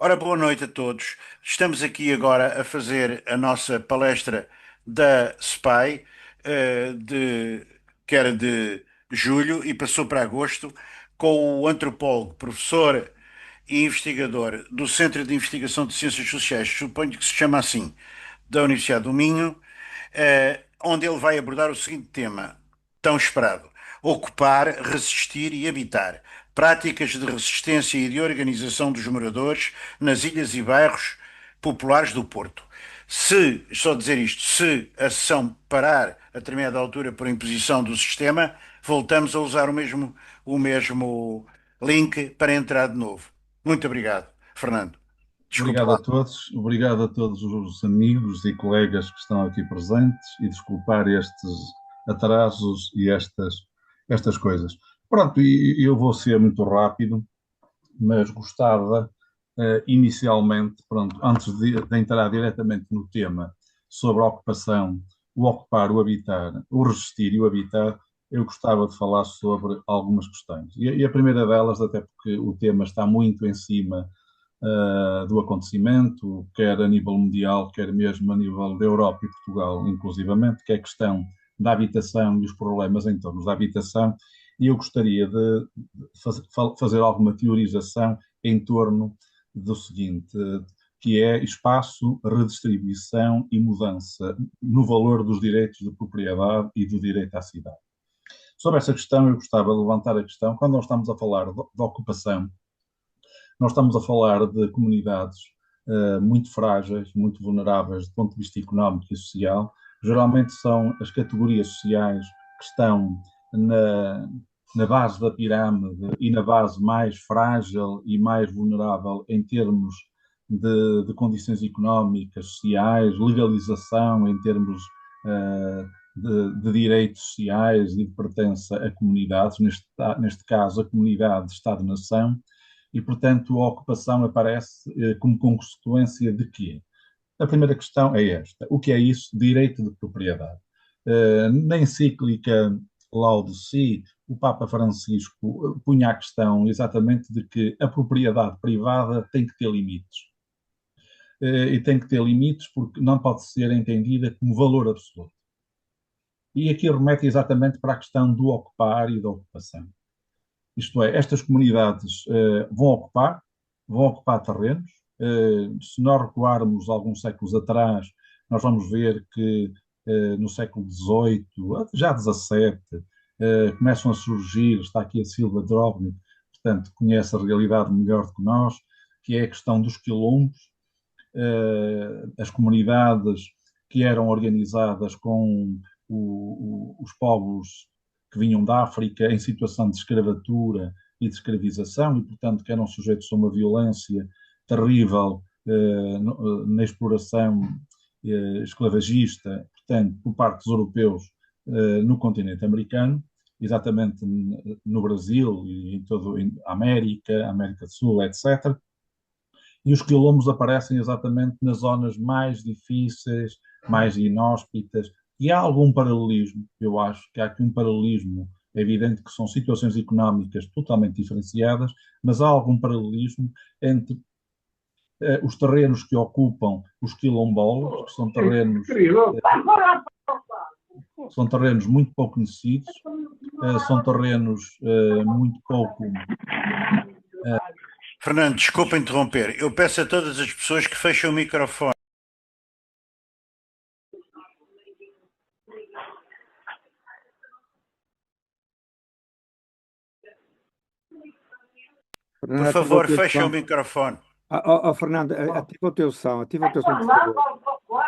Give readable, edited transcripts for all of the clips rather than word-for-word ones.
Ora, boa noite a todos. Estamos aqui agora a fazer a nossa palestra da SPAI, que era de julho e passou para agosto, com o antropólogo, professor e investigador do Centro de Investigação de Ciências Sociais, suponho que se chama assim, da Universidade do Minho, onde ele vai abordar o seguinte tema, tão esperado: ocupar, resistir e habitar. Práticas de resistência e de organização dos moradores nas ilhas e bairros populares do Porto. Se, só dizer isto, se a sessão parar a determinada altura por imposição do sistema, voltamos a usar o mesmo link para entrar de novo. Muito obrigado, Fernando. Desculpa lá. Obrigado a todos os amigos e colegas que estão aqui presentes e desculpar estes atrasos e estas coisas. Pronto, e eu vou ser muito rápido, mas gostava, inicialmente, pronto, antes de entrar diretamente no tema sobre a ocupação, o ocupar, o habitar, o resistir e o habitar, eu gostava de falar sobre algumas questões. E a primeira delas, até porque o tema está muito em cima do acontecimento, quer a nível mundial, quer mesmo a nível da Europa e Portugal, inclusivamente, que é a questão da habitação e os problemas em torno da habitação, e eu gostaria de fazer alguma teorização em torno do seguinte, que é espaço, redistribuição e mudança no valor dos direitos de propriedade e do direito à cidade. Sobre essa questão, eu gostava de levantar a questão, quando nós estamos a falar de ocupação, nós estamos a falar de comunidades muito frágeis, muito vulneráveis do ponto de vista económico e social. Geralmente são as categorias sociais que estão na, na base da pirâmide e na base mais frágil e mais vulnerável em termos de condições económicas, sociais, legalização em termos de direitos sociais e de pertença a comunidades, neste caso a comunidade de Estado-nação, e, portanto, a ocupação aparece como consequência de quê? A primeira questão é esta: o que é isso? Direito de propriedade. Na encíclica Laudo Si, o Papa Francisco punha a questão exatamente de que a propriedade privada tem que ter limites. E tem que ter limites porque não pode ser entendida como valor absoluto. E aqui remete exatamente para a questão do ocupar e da ocupação. Isto é, estas comunidades vão ocupar terrenos. Se nós recuarmos alguns séculos atrás, nós vamos ver que no século XVIII, já XVII, começam a surgir, está aqui a Silva Drobny, portanto, conhece a realidade melhor do que nós, que é a questão dos quilombos, as comunidades que eram organizadas com os povos que vinham da África em situação de escravatura e de escravização e, portanto, que eram sujeitos a uma violência terrível na exploração esclavagista, portanto, por parte dos europeus no continente americano, exatamente no Brasil e em toda a América, América do Sul, etc. E os quilombos aparecem exatamente nas zonas mais difíceis, mais inóspitas, e há algum paralelismo, eu acho que há aqui um paralelismo, é evidente que são situações económicas totalmente diferenciadas, mas há algum paralelismo entre os terrenos que ocupam os quilombolas, que são terrenos muito pouco conhecidos, são terrenos muito pouco. Fernando, desculpa interromper. Eu peço a todas as pessoas que fechem o microfone. Por Fernando, ativa o favor, teu fechem o som. microfone. Fernando, ativa o teu som, por favor.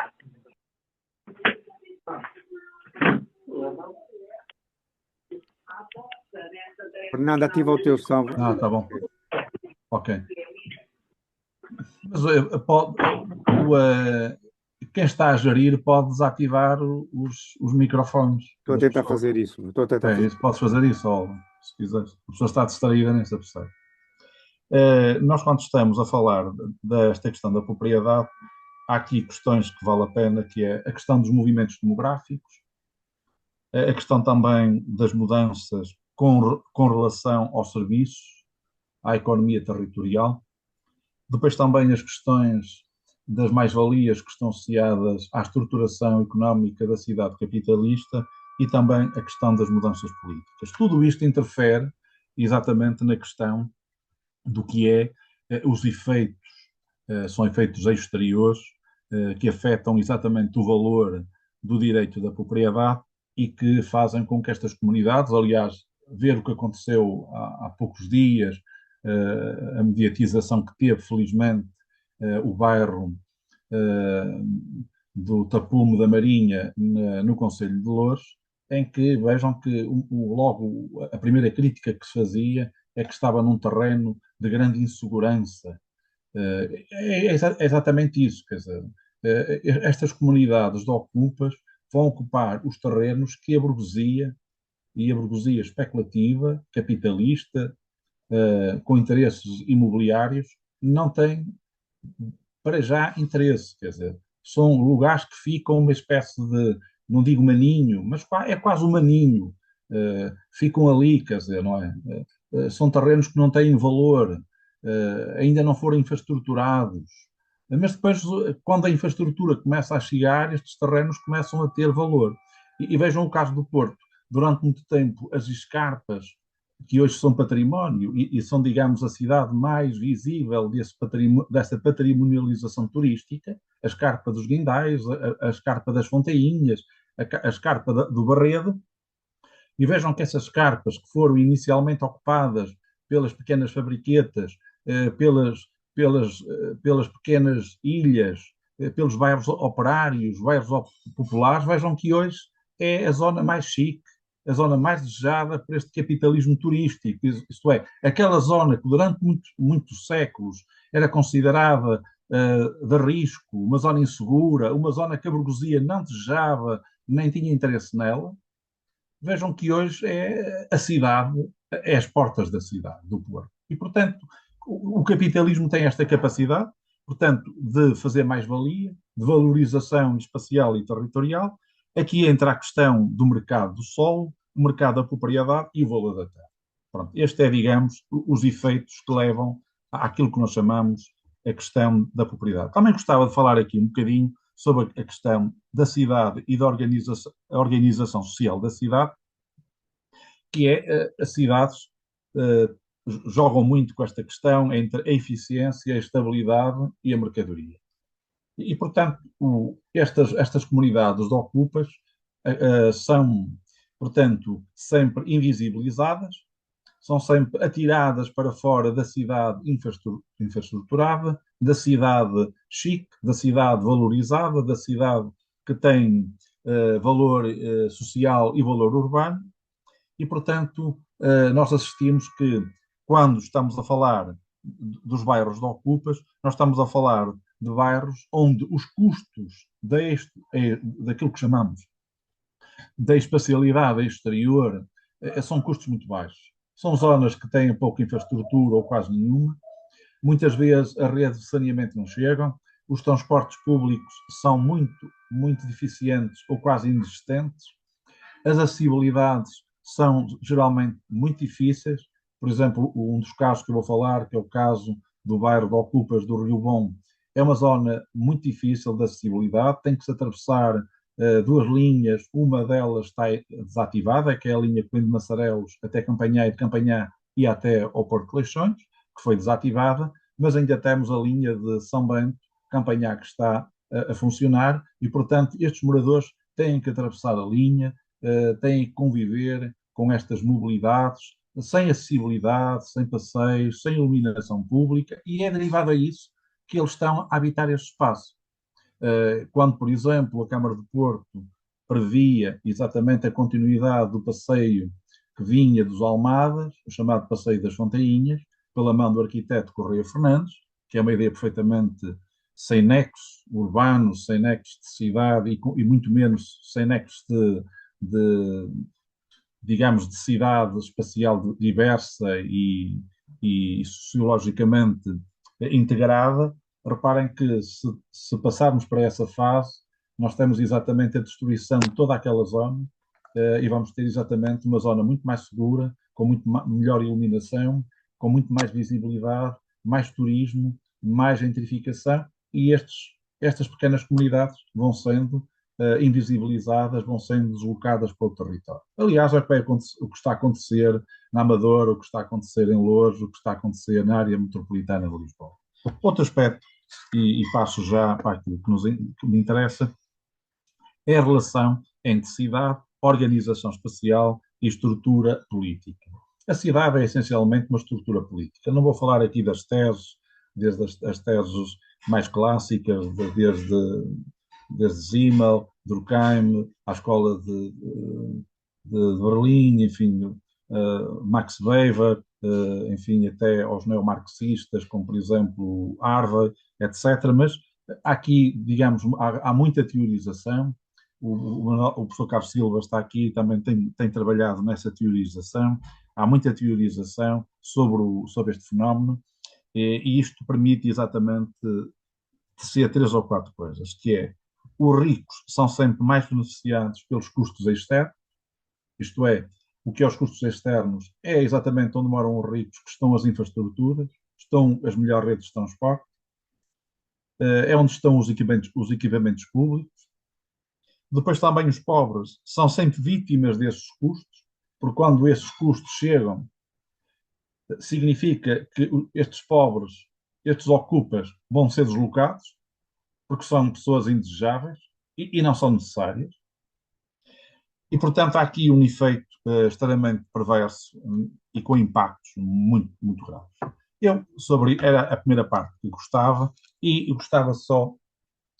Fernando, ativa o teu som. Tá bom. Ok. Mas quem está a gerir pode desativar os microfones Estou a das tentar pessoas. fazer isso. Estou a tentar fazer. Isso, podes fazer isso, ou, se quiseres. A pessoa está distraída, nem se apercebe. Nós, quando estamos a falar desta questão da propriedade, há aqui questões que vale a pena, que é a questão dos movimentos demográficos, a questão também das mudanças com relação aos serviços, à economia territorial, Depois também as questões das mais-valias que estão associadas à estruturação económica da cidade capitalista e também a questão das mudanças políticas. Tudo isto interfere exatamente na questão do que é os efeitos, são efeitos exteriores, que afetam exatamente o valor do direito da propriedade e que fazem com que estas comunidades, aliás, ver o que aconteceu há poucos dias, a mediatização que teve, felizmente, o bairro do Tapume da Marinha, no Conselho de Loures, em que vejam que logo a primeira crítica que se fazia é que estava num terreno de grande insegurança. É exatamente isso, quer dizer, estas comunidades de ocupas vão ocupar os terrenos que a burguesia, e a burguesia especulativa, capitalista, com interesses imobiliários, não tem para já interesse, quer dizer, são lugares que ficam uma espécie de, não digo maninho, mas é quase um maninho, ficam ali, quer dizer, não é? São terrenos que não têm valor, ainda não foram infraestruturados, mas depois, quando a infraestrutura começa a chegar, estes terrenos começam a ter valor. E vejam o caso do Porto. Durante muito tempo, as escarpas, que hoje são património e são, digamos, a cidade mais visível dessa patrimonialização turística, a escarpa dos Guindais, a escarpa das Fontainhas, a escarpa do Barredo, e vejam que essas escarpas que foram inicialmente ocupadas pelas pequenas fabriquetas, pelas pequenas ilhas, pelos bairros operários, bairros populares, vejam que hoje é a zona mais chique, a zona mais desejada por este capitalismo turístico, isto é, aquela zona que durante muitos séculos era considerada de risco, uma zona insegura, uma zona que a burguesia não desejava, nem tinha interesse nela. Vejam que hoje é a cidade, é as portas da cidade, do Porto. E, portanto, o capitalismo tem esta capacidade, portanto, de fazer mais-valia, de valorização espacial e territorial. Aqui entra a questão do mercado do solo, o mercado da propriedade e o valor da terra. Pronto, este é, digamos, os efeitos que levam àquilo que nós chamamos a questão da propriedade. Também gostava de falar aqui um bocadinho sobre a questão da cidade e da organização social da cidade, que é as cidades jogam muito com esta questão entre a eficiência, a estabilidade e a mercadoria. E portanto, estas comunidades de ocupas são, portanto, sempre invisibilizadas, são sempre atiradas para fora da cidade infraestruturada, da cidade chique, da cidade valorizada, da cidade que tem valor social e valor urbano, e, portanto, nós assistimos que, quando estamos a falar dos bairros de ocupas, nós estamos a falar de bairros onde os custos daquilo que chamamos da espacialidade exterior são custos muito baixos. São zonas que têm pouca infraestrutura ou quase nenhuma. Muitas vezes a rede de saneamento não chegam, os transportes públicos são muito deficientes ou quase inexistentes, as acessibilidades são geralmente muito difíceis. Por exemplo, um dos casos que eu vou falar, que é o caso do bairro de Ocupas do Rio Bom, é uma zona muito difícil de acessibilidade, tem que se atravessar duas linhas, uma delas está desativada, que é a linha que vem de Massarelos até Campanhã e de Campanhã e até ao Porto de Leixões, que foi desativada, mas ainda temos a linha de São Bento, Campanhã, que está a funcionar e, portanto, estes moradores têm que atravessar a linha, têm que conviver com estas mobilidades, sem acessibilidade, sem passeios, sem iluminação pública, e é derivado a isso que eles estão a habitar este espaço. Quando, por exemplo, a Câmara de Porto previa exatamente a continuidade do passeio que vinha dos Almadas, o chamado Passeio das Fontainhas, pela mão do arquiteto Correia Fernandes, que é uma ideia perfeitamente sem nexo urbano, sem nexo de cidade e muito menos sem nexo digamos, de cidade espacial diversa e sociologicamente integrada. Reparem que se passarmos para essa fase, nós temos exatamente a destruição de toda aquela zona e vamos ter exatamente uma zona muito mais segura, com muito melhor iluminação, com muito mais visibilidade, mais turismo, mais gentrificação e estas pequenas comunidades vão sendo invisibilizadas, vão sendo deslocadas para o território. Aliás, é o que está a acontecer na Amadora, o que está a acontecer em Loures, o que está a acontecer na área metropolitana de Lisboa. Outro aspecto, e passo já para aquilo que me interessa, é a relação entre cidade, organização espacial e estrutura política. A cidade é essencialmente uma estrutura política. Não vou falar aqui das teses, desde as teses mais clássicas, desde Simmel, Durkheim, à escola de Berlim, enfim, Max Weber, enfim, até aos neomarxistas, como por exemplo Harvey, etc. Mas aqui, digamos, há muita teorização. O professor Carlos Silva está aqui, também tem trabalhado nessa teorização. Há muita teorização sobre este fenómeno e isto permite exatamente tecer 3 ou 4 coisas, que é: os ricos são sempre mais beneficiados pelos custos externos, isto é, o que é os custos externos é exatamente onde moram os ricos, que estão as infraestruturas, estão as melhores redes de transporte, é onde estão os equipamentos públicos. Depois também os pobres são sempre vítimas desses custos, porque quando esses custos chegam, significa que estes pobres, estes ocupas, vão ser deslocados, porque são pessoas indesejáveis e não são necessárias. E, portanto, há aqui um efeito extremamente perverso e com impactos muito, muito graves. Era a primeira parte que gostava, e eu gostava só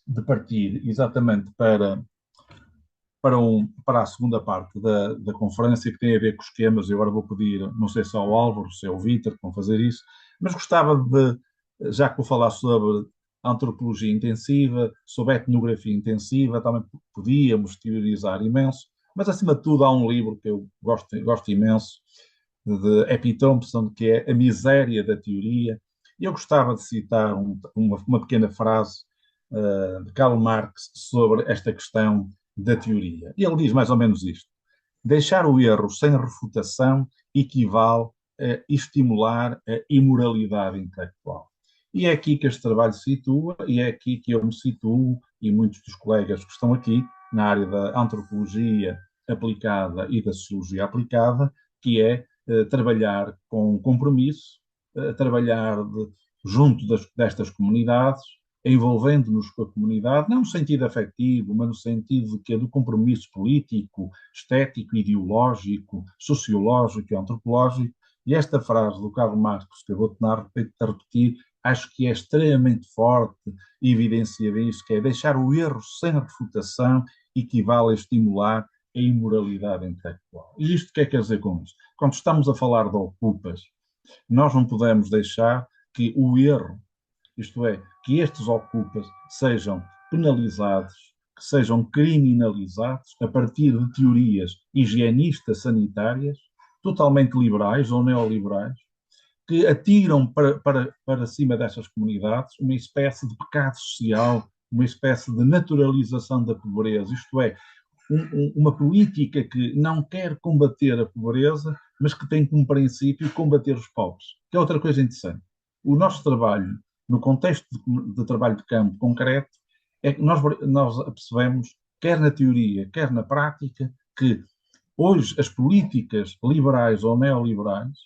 de partir exatamente para a segunda parte da conferência, que tem a ver com esquemas. Eu agora vou pedir, não sei se é o Álvaro, se é o Vítor, que vão fazer isso, mas gostava de, já que vou falar sobre antropologia intensiva, sobre etnografia intensiva, também podíamos teorizar imenso, mas acima de tudo há um livro que eu gosto imenso, de Epi Thompson, que é A Miséria da Teoria, e eu gostava de citar uma pequena frase de Karl Marx sobre esta questão da teoria. E ele diz mais ou menos isto: deixar o erro sem refutação equivale a estimular a imoralidade intelectual. E é aqui que este trabalho se situa, e é aqui que eu me situo, e muitos dos colegas que estão aqui, na área da antropologia aplicada e da sociologia aplicada, que é trabalhar com compromisso, trabalhar junto destas comunidades, envolvendo-nos com a comunidade, não no sentido afetivo, mas no sentido do compromisso político, estético, ideológico, sociológico e antropológico. E esta frase do Karl Marx, que eu vou tornar a repetir, acho que é extremamente forte e evidencia bem isso, que é: deixar o erro sem refutação equivale a estimular a imoralidade intelectual. E isto o que é que quer dizer com isto? Quando estamos a falar de ocupas, nós não podemos deixar que o erro, isto é, que estes ocupas sejam penalizados, que sejam criminalizados a partir de teorias higienistas sanitárias, totalmente liberais ou neoliberais, que atiram para cima destas comunidades uma espécie de pecado social, uma espécie de naturalização da pobreza, isto é, uma política que não quer combater a pobreza, mas que tem como princípio combater os pobres, que é outra coisa interessante. O nosso trabalho, no contexto de trabalho de campo concreto, é que nós percebemos, quer na teoria, quer na prática, que hoje as políticas liberais ou neoliberais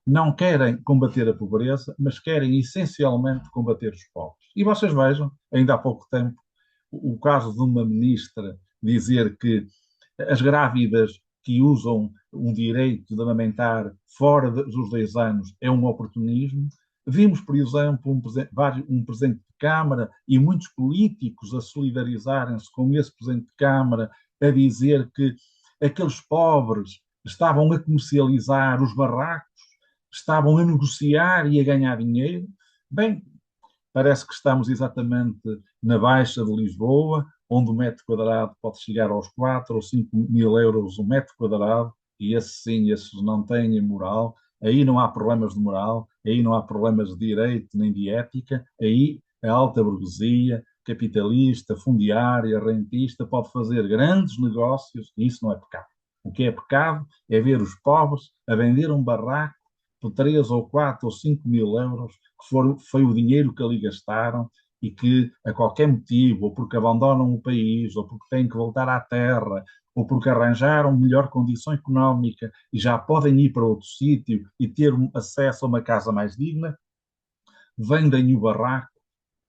não querem combater a pobreza, mas querem essencialmente combater os pobres. E vocês vejam, ainda há pouco tempo, o caso de uma ministra dizer que as grávidas que usam um direito de amamentar fora dos 10 anos é um oportunismo. Vimos, por exemplo, um presidente de Câmara e muitos políticos a solidarizarem-se com esse presidente de Câmara, a dizer que aqueles pobres estavam a comercializar os barracos, estavam a negociar e a ganhar dinheiro. Bem, parece que estamos exatamente na Baixa de Lisboa, onde o metro quadrado pode chegar aos 4 ou 5 mil euros o metro quadrado, e esses sim, esses não têm moral. Aí não há problemas de moral, aí não há problemas de direito nem de ética, aí a alta burguesia, capitalista, fundiária, rentista, pode fazer grandes negócios, e isso não é pecado. O que é pecado é ver os pobres a vender um barraco por 3 ou 4 ou 5 mil euros, que foi o dinheiro que ali gastaram e que, a qualquer motivo, ou porque abandonam o país, ou porque têm que voltar à terra, ou porque arranjaram melhor condição económica e já podem ir para outro sítio e ter acesso a uma casa mais digna, vendem o barraco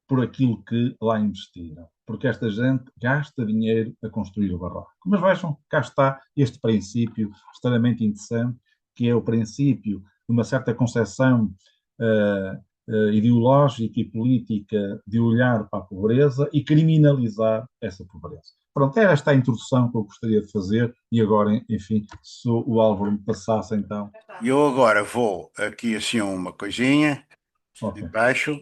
por aquilo que lá investiram. Porque esta gente gasta dinheiro a construir o barraco. Mas vejam, cá está este princípio extremamente interessante, que é o princípio de uma certa concepção ideológica e política de olhar para a pobreza e criminalizar essa pobreza. Pronto, era esta a introdução que eu gostaria de fazer e agora, enfim, se o Álvaro me passasse então. E eu agora vou aqui assim uma coisinha Ok, embaixo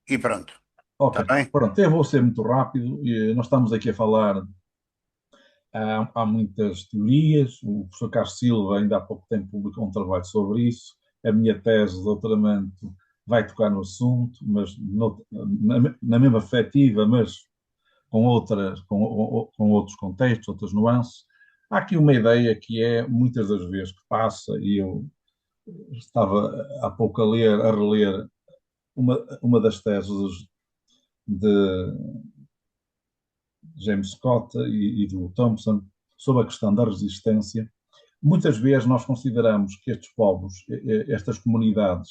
e pronto. Está ok. bem? Pronto, eu vou ser muito rápido. Nós estamos aqui a falar. Há muitas teorias. O professor Carlos Silva, ainda há pouco tempo, publicou um trabalho sobre isso. A minha tese de doutoramento vai tocar no assunto, mas na mesma perspectiva, mas com outros contextos, outras nuances. Há aqui uma ideia que é, muitas das vezes que passa, e eu estava há pouco a reler uma das teses de James Scott e do Thompson sobre a questão da resistência. Muitas vezes nós consideramos que estes povos, estas comunidades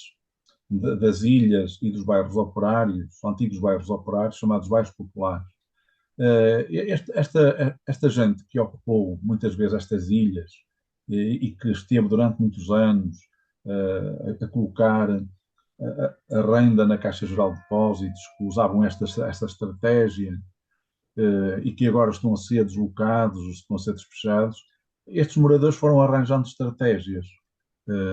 das ilhas e dos bairros operários, antigos bairros operários, chamados bairros populares, esta gente que ocupou muitas vezes estas ilhas e que esteve durante muitos anos a colocar a renda na Caixa Geral de Depósitos, que usavam esta estratégia e que agora estão a ser deslocados, estão a ser despejados, estes moradores foram arranjando estratégias.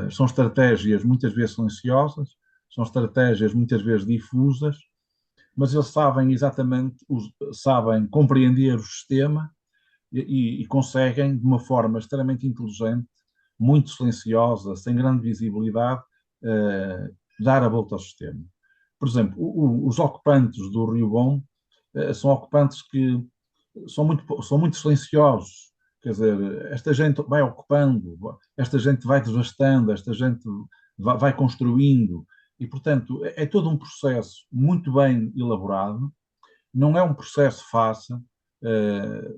São estratégias muitas vezes silenciosas, são estratégias muitas vezes difusas, mas eles sabem exatamente, sabem compreender o sistema e conseguem, de uma forma extremamente inteligente, muito silenciosa, sem grande visibilidade, dar a volta ao sistema. Por exemplo, os ocupantes do Rio Bom são ocupantes que são muito silenciosos. Quer dizer, esta gente vai ocupando, esta gente vai devastando, esta gente vai construindo. E, portanto, é todo um processo muito bem elaborado. Não é um processo fácil.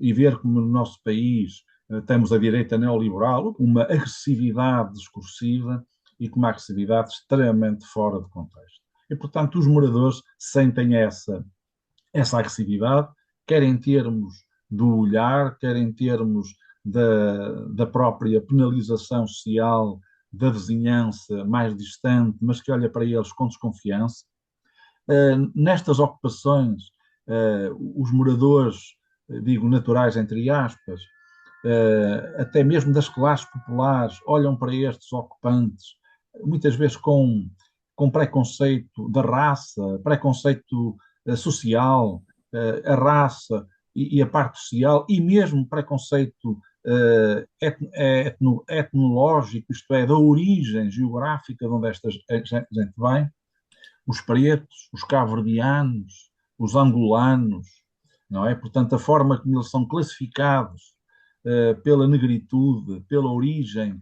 E ver como no nosso país temos a direita neoliberal, uma agressividade discursiva e com uma agressividade extremamente fora de contexto. E, portanto, os moradores sentem essa agressividade, quer em termos do olhar, quer em termos da própria penalização social da vizinhança mais distante, mas que olha para eles com desconfiança. Nestas ocupações, os moradores, digo naturais entre aspas, até mesmo das classes populares, olham para estes ocupantes, muitas vezes com preconceito da raça, preconceito social, a raça e a parte social, e mesmo preconceito etnológico, isto é, da origem geográfica de onde esta gente vem, os pretos, os cabo-verdianos, os angolanos, não é? Portanto, a forma como eles são classificados pela negritude, pela origem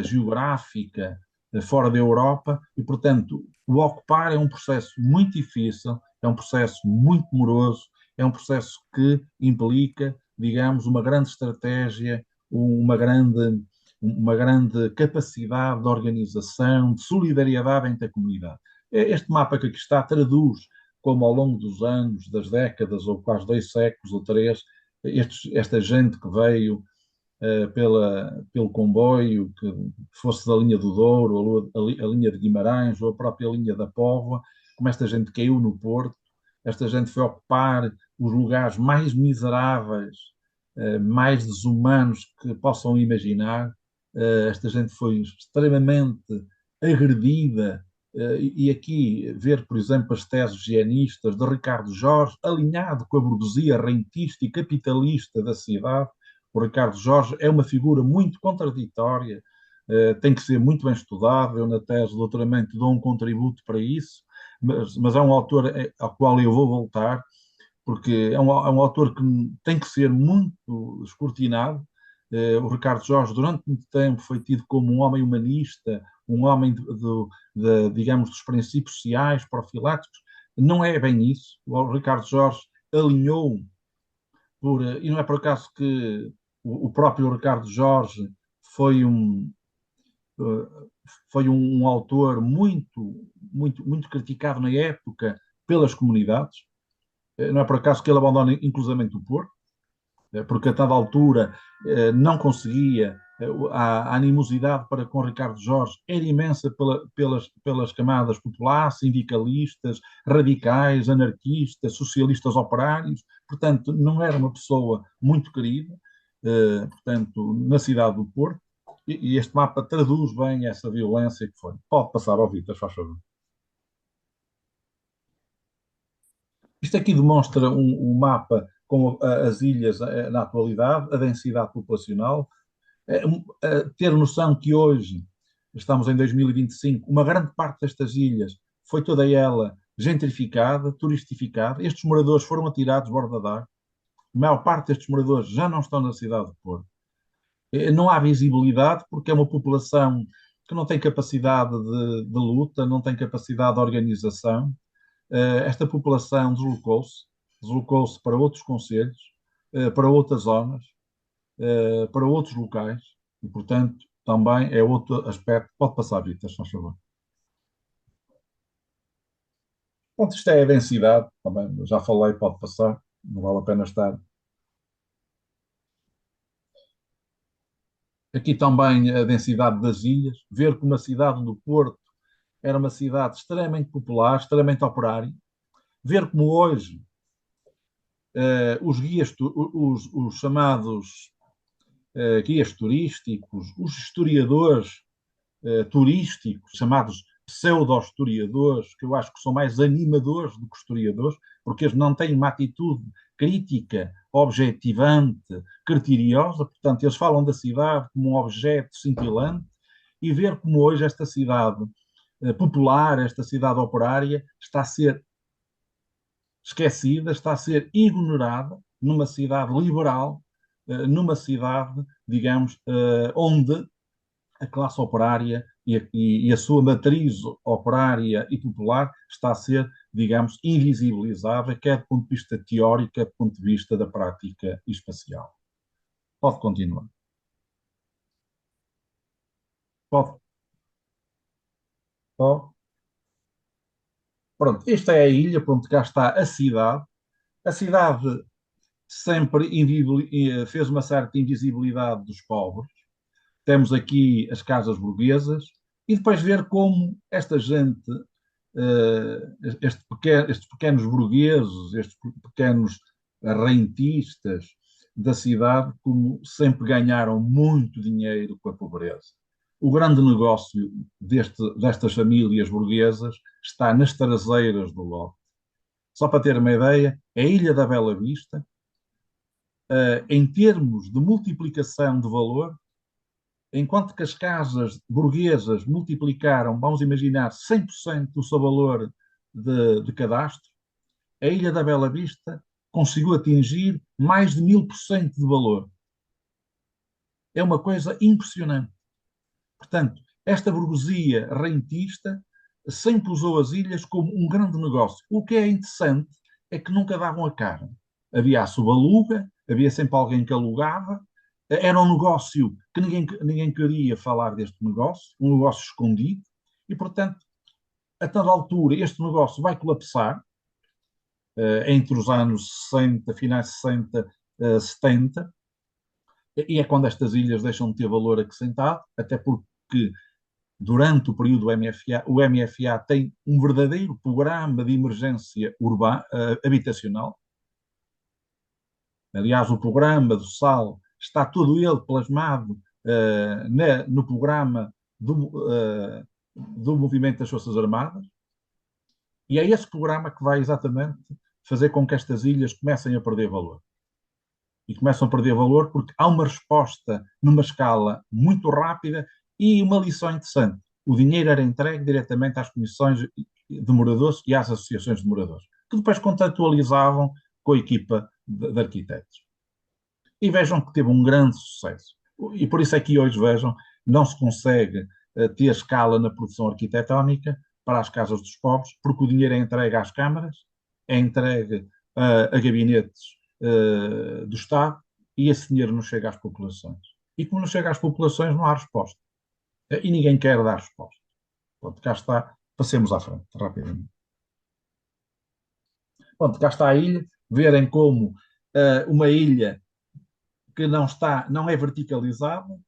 geográfica fora da Europa, e, portanto, o ocupar é um processo muito difícil, é um processo muito moroso, é um processo que implica, digamos, uma grande estratégia, uma grande capacidade de organização, de solidariedade entre a comunidade. Este mapa que aqui está traduz como ao longo dos anos, das décadas, ou quase 2 séculos ou 3, esta gente que veio pelo comboio, que fosse da linha do Douro, ou a linha de Guimarães, ou a própria linha da Póvoa, como esta gente caiu no Porto, esta gente foi ocupar os lugares mais miseráveis, mais desumanos que possam imaginar. Esta gente foi extremamente agredida. E aqui ver, por exemplo, as teses higienistas de Ricardo Jorge, alinhado com a burguesia rentista e capitalista da cidade. O Ricardo Jorge é uma figura muito contraditória, tem que ser muito bem estudado. Eu, na tese de doutoramento, dou um contributo para isso, mas é um autor ao qual eu vou voltar, porque é um autor que tem que ser muito escrutinado. O Ricardo Jorge, durante muito tempo, foi tido como um homem humanista, um homem digamos, dos princípios sociais, profiláticos. Não é bem isso. O Ricardo Jorge alinhou e não é por acaso que o próprio Ricardo Jorge foi um, eh, foi um autor muito criticado na época pelas comunidades. Não é por acaso que ele abandona inclusivamente o Porto, porque a tal altura não conseguia, a animosidade para com Ricardo Jorge era imensa pelas camadas populares, sindicalistas, radicais, anarquistas, socialistas operários, portanto, não era uma pessoa muito querida, portanto, na cidade do Porto, e este mapa traduz bem essa violência que foi. Pode passar ao Vítor, faz favor. Isto aqui demonstra um mapa com as ilhas na atualidade, a densidade populacional. Ter noção que hoje, estamos em 2025, uma grande parte destas ilhas foi toda ela gentrificada, turistificada. Estes moradores foram atirados borda d'água. A maior parte destes moradores já não estão na cidade de Porto. Não há visibilidade porque é uma população que não tem capacidade de luta, não tem capacidade de organização. Esta população deslocou-se para outros concelhos, para outras zonas, para outros locais, e, portanto, também é outro aspecto. Pode passar, Vitor, se faz favor. Pronto, isto é a densidade, também, já falei, pode passar, não vale a pena estar. Aqui também a densidade das ilhas, ver como a cidade do Porto era uma cidade extremamente popular, extremamente operária, ver como hoje os guias, os chamados guias turísticos, os historiadores turísticos, chamados pseudo-historiadores, que eu acho que são mais animadores do que historiadores, porque eles não têm uma atitude crítica, objetivante, criteriosa, portanto, eles falam da cidade como um objeto cintilante, e ver como hoje esta cidade popular, esta cidade operária, está a ser esquecida, está a ser ignorada numa cidade liberal, numa cidade, digamos, onde a classe operária e a sua matriz operária e popular está a ser, digamos, invisibilizada, quer do ponto de vista teórico, quer do ponto de vista da prática espacial. Pode continuar. Pode. Pode. Pronto, esta é a ilha, pronto, cá está a cidade. A cidade sempre fez uma certa invisibilidade dos pobres. Temos aqui as casas burguesas e depois ver como esta gente, estes pequenos burgueses, estes pequenos rentistas da cidade, como sempre ganharam muito dinheiro com a pobreza. O grande negócio destas famílias burguesas está nas traseiras do lote. Só para ter uma ideia, a Ilha da Bela Vista, em termos de multiplicação de valor, enquanto que as casas burguesas multiplicaram, vamos imaginar, 100% do seu valor de cadastro, a Ilha da Bela Vista conseguiu atingir mais de 1000% de valor. É uma coisa impressionante. Portanto, esta burguesia rentista sempre usou as ilhas como um grande negócio. O que é interessante é que nunca davam a cara. Havia a subaluga, havia sempre alguém que alugava, era um negócio que ninguém queria falar deste negócio, um negócio escondido, e, portanto, a tal altura, este negócio vai colapsar entre os anos 60, finais de 60, 70, e é quando estas ilhas deixam de ter valor acrescentado, até porque durante o período do MFA, o MFA tem um verdadeiro programa de emergência urbana, habitacional. Aliás, o programa do SAL está todo ele plasmado no programa do Movimento das Forças Armadas, e é esse programa que vai exatamente fazer com que estas ilhas comecem a perder valor. E começam a perder valor porque há uma resposta numa escala muito rápida e uma lição interessante. O dinheiro era entregue diretamente às comissões de moradores e às associações de moradores, que depois contratualizavam com a equipa de arquitetos. E vejam que teve um grande sucesso. E por isso é que hoje, vejam, não se consegue ter escala na produção arquitetónica para as casas dos pobres, porque o dinheiro é entregue às câmaras, é entregue a gabinetes do Estado e esse dinheiro não chega às populações. E como não chega às populações, não há resposta. E ninguém quer dar resposta. Pronto, cá está. Passemos à frente, rapidamente. Pronto, cá está a ilha. Verem como uma ilha que não é verticalizada,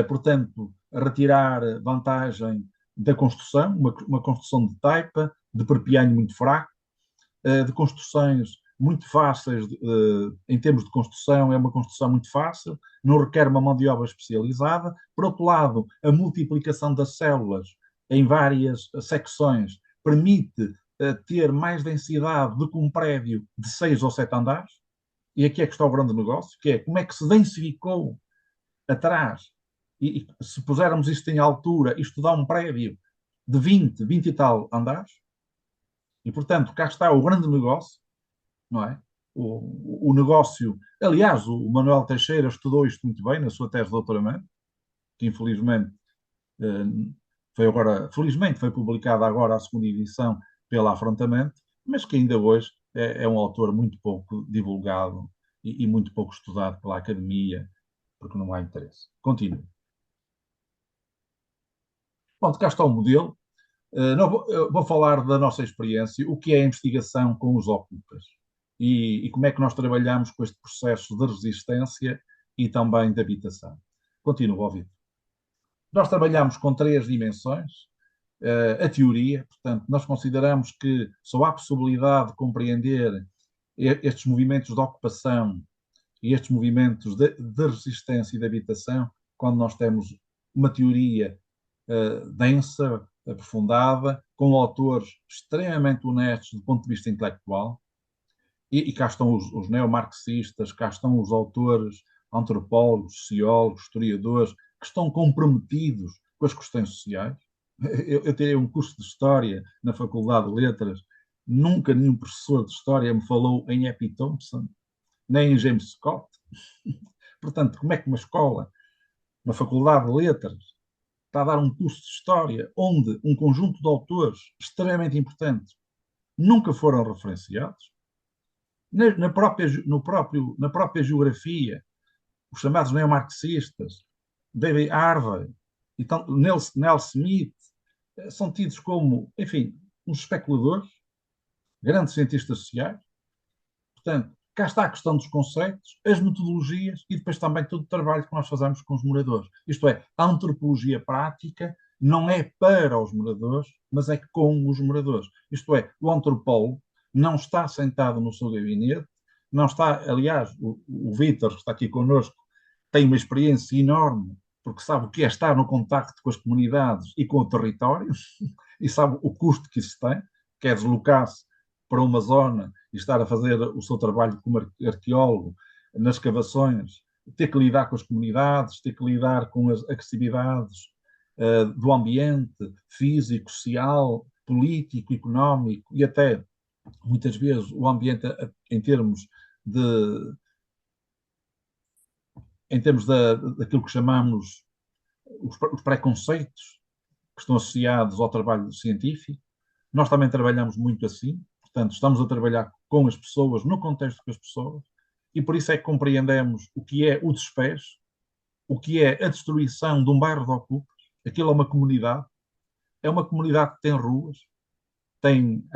portanto, retirar vantagem da construção, uma construção de taipa, de perpianho muito fraco, de construções muito fáceis, em termos de construção, é uma construção muito fácil, não requer uma mão de obra especializada. Por outro lado, a multiplicação das células em várias secções permite ter mais densidade do que um prédio de 6 ou 7 andares. E aqui é que está o grande negócio, que é como é que se densificou atrás. E se pusermos isto em altura, isto dá um prédio de 20 e tal andares. E, portanto, cá está o grande negócio, não é? O negócio. Aliás, o Manuel Teixeira estudou isto muito bem na sua tese de doutoramento, que infelizmente felizmente foi publicada agora a segunda edição pela Afrontamento, mas que ainda hoje é um autor muito pouco divulgado e muito pouco estudado pela academia, porque não há interesse. Continue. Bom, cá está o modelo. Eu vou falar da nossa experiência, o que é a investigação com os ocupas e como é que nós trabalhamos com este processo de resistência e também de habitação. Continuo, ouvido. Nós trabalhamos com 3 dimensões. A teoria, portanto, nós consideramos que só há possibilidade de compreender estes movimentos de ocupação e estes movimentos de resistência e de habitação quando nós temos uma teoria densa, aprofundada, com autores extremamente honestos do ponto de vista intelectual, e cá estão os neomarxistas, cá estão os autores, antropólogos, sociólogos, historiadores, que estão comprometidos com as questões sociais. Eu tirei um curso de História na Faculdade de Letras, nunca nenhum professor de História me falou em Epi Thompson, nem em James Scott. Portanto, como é que uma escola, uma Faculdade de Letras, está a dar um curso de História onde um conjunto de autores extremamente importantes nunca foram referenciados? Na própria geografia, os chamados neomarxistas, David Harvey e Nell Smith, são tidos como, enfim, uns especuladores, grandes cientistas sociais. Portanto, cá está a questão dos conceitos, as metodologias e depois também todo o trabalho que nós fazemos com os moradores. Isto é, a antropologia prática não é para os moradores, mas é com os moradores. Isto é, o antropólogo não está sentado no seu gabinete, não está, aliás, o Vítor, que está aqui connosco, tem uma experiência enorme, porque sabe o que é estar no contacto com as comunidades e com o território, e sabe o custo que isso tem, que é deslocar-se para uma zona e estar a fazer o seu trabalho como arqueólogo nas escavações, ter que lidar com as comunidades, ter que lidar com as agressividades do ambiente físico, social, político, económico e até, muitas vezes, o ambiente em termos daquilo que chamamos os preconceitos que estão associados ao trabalho científico. Nós também trabalhamos muito assim, portanto, estamos a trabalhar com as pessoas, no contexto com as pessoas, e por isso é que compreendemos o que é o despejo, o que é a destruição de um bairro de ocupas. Aquilo é uma comunidade que tem ruas, tem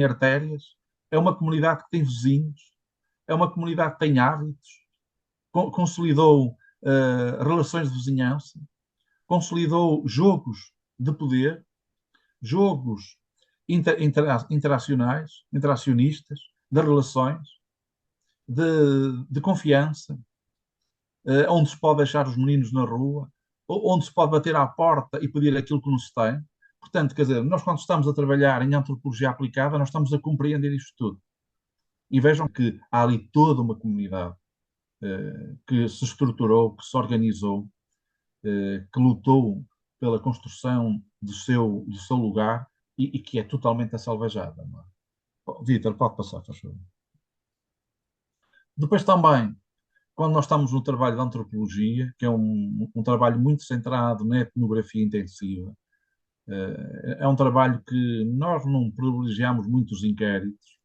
artérias, é uma comunidade que tem vizinhos, é uma comunidade que tem hábitos, consolidou relações de vizinhança, consolidou jogos de poder, jogos interacionistas, de relações, de confiança, onde se pode deixar os meninos na rua, onde se pode bater à porta e pedir aquilo que não se tem. Portanto, quer dizer, nós quando estamos a trabalhar em antropologia aplicada, nós estamos a compreender isto tudo. E vejam que há ali toda uma comunidade que se estruturou, que se organizou, que lutou pela construção do seu lugar e que é totalmente assalvajada. Vítor, pode passar, faz favor. Depois também, quando nós estamos no trabalho de antropologia, que é um trabalho muito centrado na etnografia intensiva, é um trabalho que nós não privilegiamos muitos inquéritos,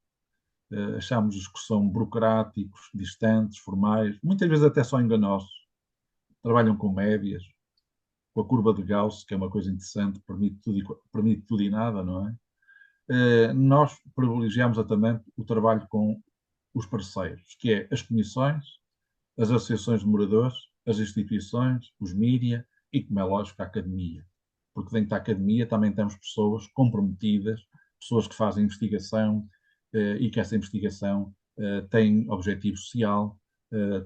achamos que são burocráticos, distantes, formais, muitas vezes até são enganosos. Trabalham com médias, com a curva de Gauss, que é uma coisa interessante, permite tudo e nada, não é? Nós privilegiamos exatamente o trabalho com os parceiros, que é as comissões, as associações de moradores, as instituições, os mídia e, como é lógico, a academia. Porque dentro da academia também temos pessoas comprometidas, pessoas que fazem investigação e que essa investigação tem objetivo social,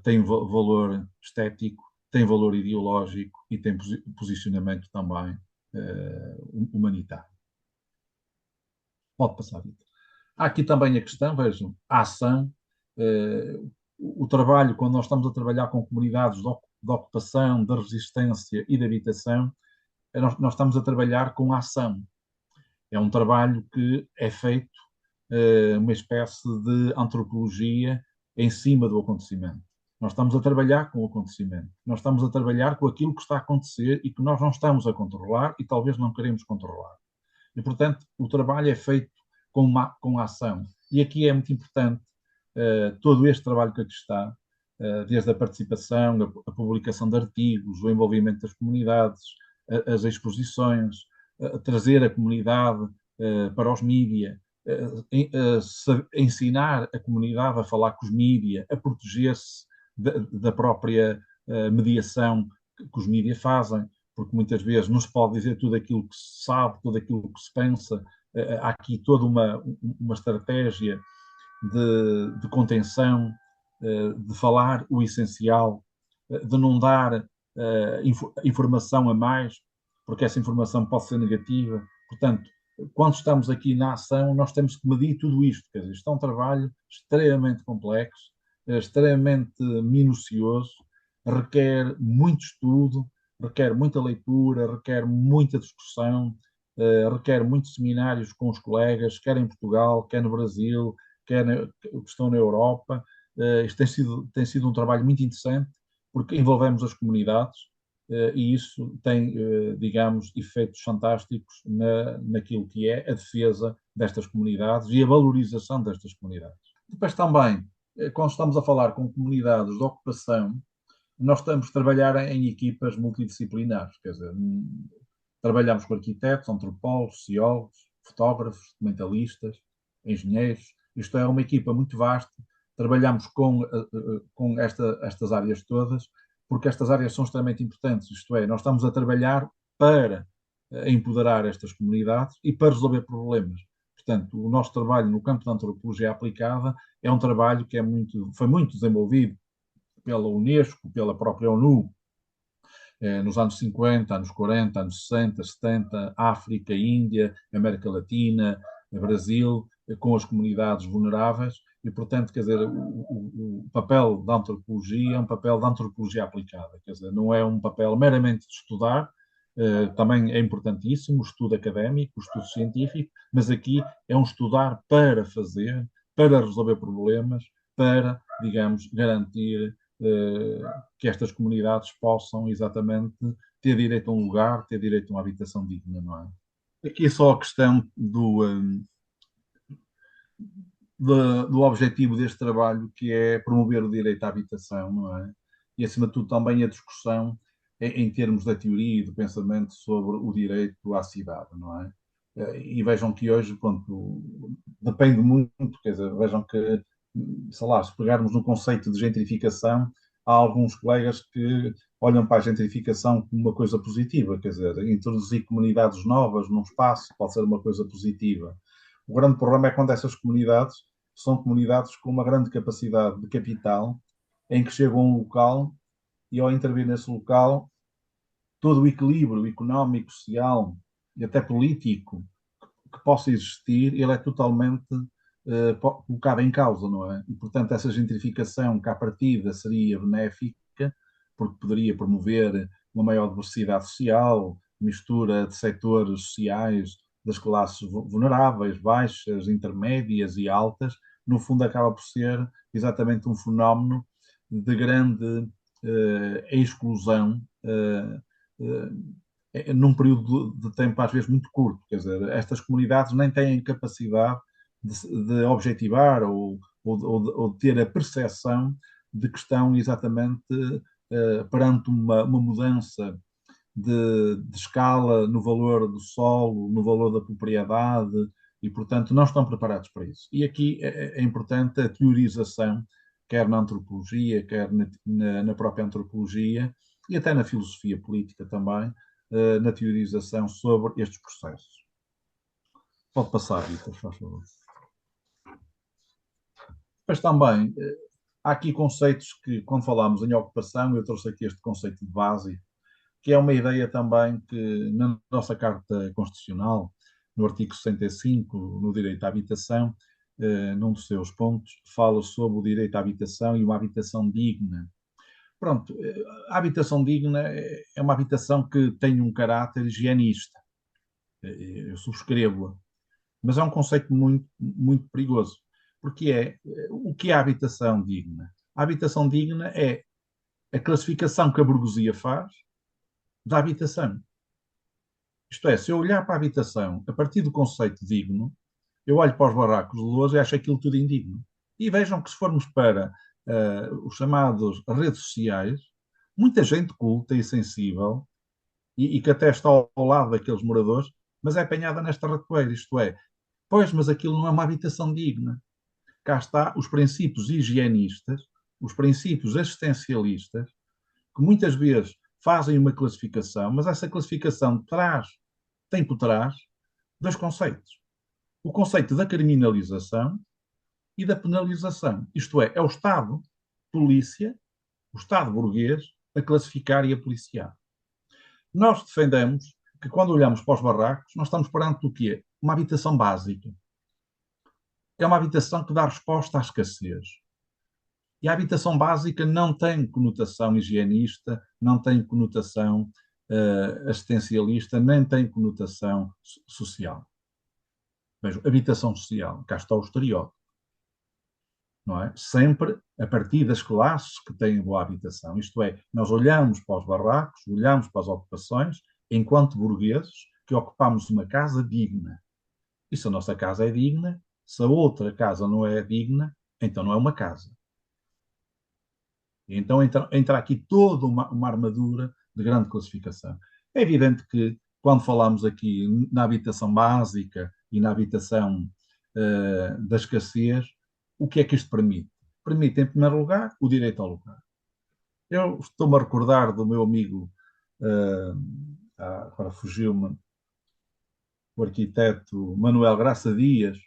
tem valor estético, tem valor ideológico e tem posicionamento também humanitário. Pode passar, Vitor. Há aqui também a questão, vejam, a ação, o trabalho, quando nós estamos a trabalhar com comunidades de ocupação, de resistência e de habitação, nós estamos a trabalhar com a ação. É um trabalho que é feito uma espécie de antropologia em cima do acontecimento. Nós estamos a trabalhar com o acontecimento. Nós estamos a trabalhar com aquilo que está a acontecer e que nós não estamos a controlar e talvez não queremos controlar. E, portanto, o trabalho é feito com a ação. E aqui é muito importante todo este trabalho que aqui está, desde a participação, a publicação de artigos, o envolvimento das comunidades, as exposições, trazer a comunidade para os mídia, ensinar a comunidade a falar com os mídia, a proteger-se da própria mediação que os mídia fazem, porque muitas vezes não se pode dizer tudo aquilo que se sabe, tudo aquilo que se pensa. Há aqui toda uma estratégia de contenção, de falar o essencial, de não dar informação a mais, porque essa informação pode ser negativa. Portanto, quando estamos aqui na ação, nós temos que medir tudo isto. Quer dizer, isto é um trabalho extremamente complexo, extremamente minucioso, requer muito estudo, requer muita leitura, requer muita discussão, requer muitos seminários com os colegas, quer em Portugal, quer no Brasil, quer que estão na Europa. Isto tem sido um trabalho muito interessante, porque envolvemos as comunidades e isso tem, digamos, efeitos fantásticos naquilo que é a defesa destas comunidades e a valorização destas comunidades. Depois também, quando estamos a falar com comunidades de ocupação, nós estamos a trabalhar em equipas multidisciplinares, quer dizer, trabalhamos com arquitetos, antropólogos, sociólogos, fotógrafos, documentalistas, engenheiros. Isto é uma equipa muito vasta. Trabalhamos com estas áreas todas, porque estas áreas são extremamente importantes. Isto é, nós estamos a trabalhar para empoderar estas comunidades e para resolver problemas. Portanto, o nosso trabalho no campo da antropologia aplicada é um trabalho que foi muito desenvolvido pela Unesco, pela própria ONU, nos anos 50, anos 40, anos 60, 70, África, Índia, América Latina, Brasil, com as comunidades vulneráveis e, portanto, quer dizer, o papel da antropologia é um papel da antropologia aplicada, quer dizer, não é um papel meramente de estudar, também é importantíssimo o estudo académico, o estudo científico, mas aqui é um estudar para fazer, para resolver problemas, para, digamos, garantir que estas comunidades possam exatamente ter direito a um lugar, ter direito a uma habitação digna, não é? Aqui é só a questão do objetivo deste trabalho, que é promover o direito à habitação, não é? E, acima de tudo, também a discussão em termos da teoria e do pensamento sobre o direito à cidade, não é? E vejam que hoje, pronto, depende muito, quer dizer, vejam que, sei lá, se pegarmos no conceito de gentrificação, há alguns colegas que olham para a gentrificação como uma coisa positiva, quer dizer, introduzir comunidades novas num espaço pode ser uma coisa positiva. O grande problema é quando essas comunidades são comunidades com uma grande capacidade de capital, em que chegam a um local e, ao intervir nesse local, todo o equilíbrio económico, social e até político que possa existir, ele é totalmente colocado em causa, não é? E, portanto, essa gentrificação que à partida seria benéfica, porque poderia promover uma maior diversidade social, mistura de setores sociais das classes vulneráveis, baixas, intermédias e altas, no fundo acaba por ser exatamente um fenómeno de grande exclusão num período de tempo às vezes muito curto. Quer dizer, estas comunidades nem têm capacidade de objetivar ou de ter a percepção de que estão exatamente perante uma mudança de escala no valor do solo, no valor da propriedade, e, portanto, não estão preparados para isso. E aqui é importante a teorização, quer na antropologia, quer na própria antropologia, e até na filosofia política também, na teorização sobre estes processos. Pode passar, Vitor, faz favor. Mas também, há aqui conceitos que, quando falámos em ocupação, eu trouxe aqui este conceito de base, que é uma ideia também que na nossa Carta Constitucional, no artigo 65, no direito à habitação, num dos seus pontos, fala sobre o direito à habitação e uma habitação digna. Pronto, a habitação digna é uma habitação que tem um caráter higienista. Eu subscrevo-a. Mas é um conceito muito, muito perigoso. Porque o que é a habitação digna? A habitação digna é a classificação que a burguesia faz da habitação. Isto é, se eu olhar para a habitação a partir do conceito digno, eu olho para os barracos de Lousa e acho aquilo tudo indigno. E vejam que se formos para os chamados redes sociais, muita gente culta e sensível, e que até está ao lado daqueles moradores, mas é apanhada nesta ratoeira, isto é, pois, mas aquilo não é uma habitação digna. Cá está os princípios higienistas, os princípios existencialistas, que muitas vezes fazem uma classificação, mas essa classificação tem por trás dois conceitos. O conceito da criminalização e da penalização. Isto é o Estado, polícia, o Estado burguês, a classificar e a policiar. Nós defendemos que quando olhamos para os barracos, nós estamos perante o quê? Uma habitação básica. É uma habitação que dá resposta à escassez. E a habitação básica não tem conotação higienista, não tem conotação assistencialista, nem tem conotação social. Veja, habitação social, cá está o estereótipo. Não é? Sempre a partir das classes que têm boa habitação. Isto é, nós olhamos para os barracos, olhamos para as ocupações, enquanto burgueses, que ocupamos uma casa digna. E se a nossa casa é digna, se a outra casa não é digna, então não é uma casa. E então entra aqui toda uma armadura de grande classificação. É evidente que, quando falamos aqui na habitação básica e na habitação da escassez, o que é que isto permite? Permite, em primeiro lugar, o direito ao lugar. Eu estou-me a recordar do meu amigo, agora fugiu-me, o arquiteto Manuel Graça Dias,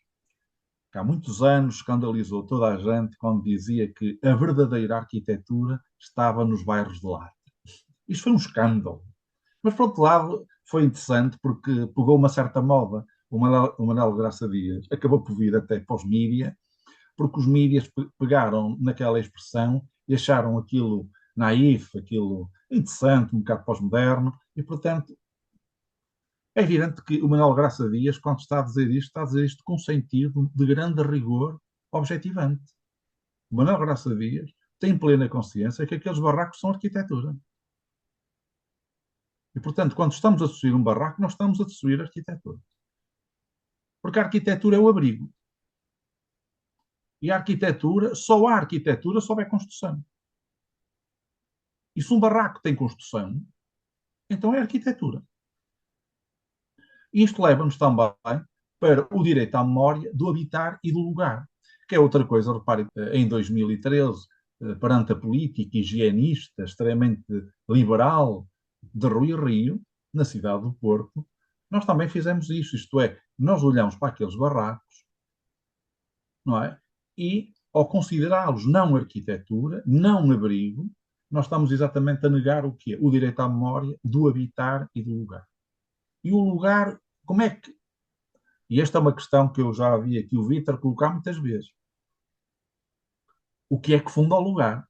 que há muitos anos escandalizou toda a gente quando dizia que a verdadeira arquitetura estava nos bairros de lata. Isto foi um escândalo. Mas, por outro lado, foi interessante porque pegou uma certa moda. O Manuel Graça Dias acabou por vir até para os mídias, porque os mídias pegaram naquela expressão e acharam aquilo naif, aquilo interessante, um bocado pós-moderno, e, portanto, é evidente que o Manuel Graça Dias, quando está a dizer isto com sentido de grande rigor objetivante. O Manuel Graça Dias tem plena consciência que aqueles barracos são arquitetura. E, portanto, quando estamos a destruir um barraco, nós estamos a destruir a arquitetura. Porque a arquitetura é o abrigo. E a arquitetura, só há arquitetura se houver construção. E se um barraco tem construção, então é arquitetura. Isto leva-nos também para o direito à memória do habitar e do lugar, que é outra coisa. Reparem, em 2013, perante a política higienista extremamente liberal de Rui Rio, na cidade do Porto, nós também fizemos isto é, nós olhamos para aqueles barracos, não é? E, ao considerá-los não arquitetura, não abrigo, nós estamos exatamente a negar o quê? O direito à memória do habitar e do lugar. E o lugar, como é que... E esta é uma questão que eu já vi aqui o Vítor colocar muitas vezes. O que é que funda o lugar?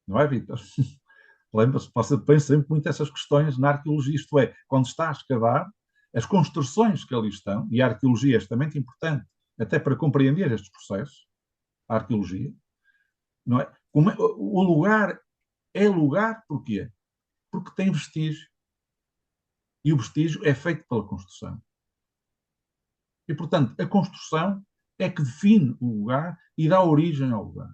Não é, Vítor? Lembra-se, você pensa sempre muito essas questões na arqueologia, isto é, quando está a escavar, as construções que ali estão, e a arqueologia é extremamente importante, até para compreender estes processos, a arqueologia, não é? O lugar é lugar porquê? Porque tem vestígio. E o vestígio é feito pela construção. E, portanto, a construção é que define o lugar e dá origem ao lugar.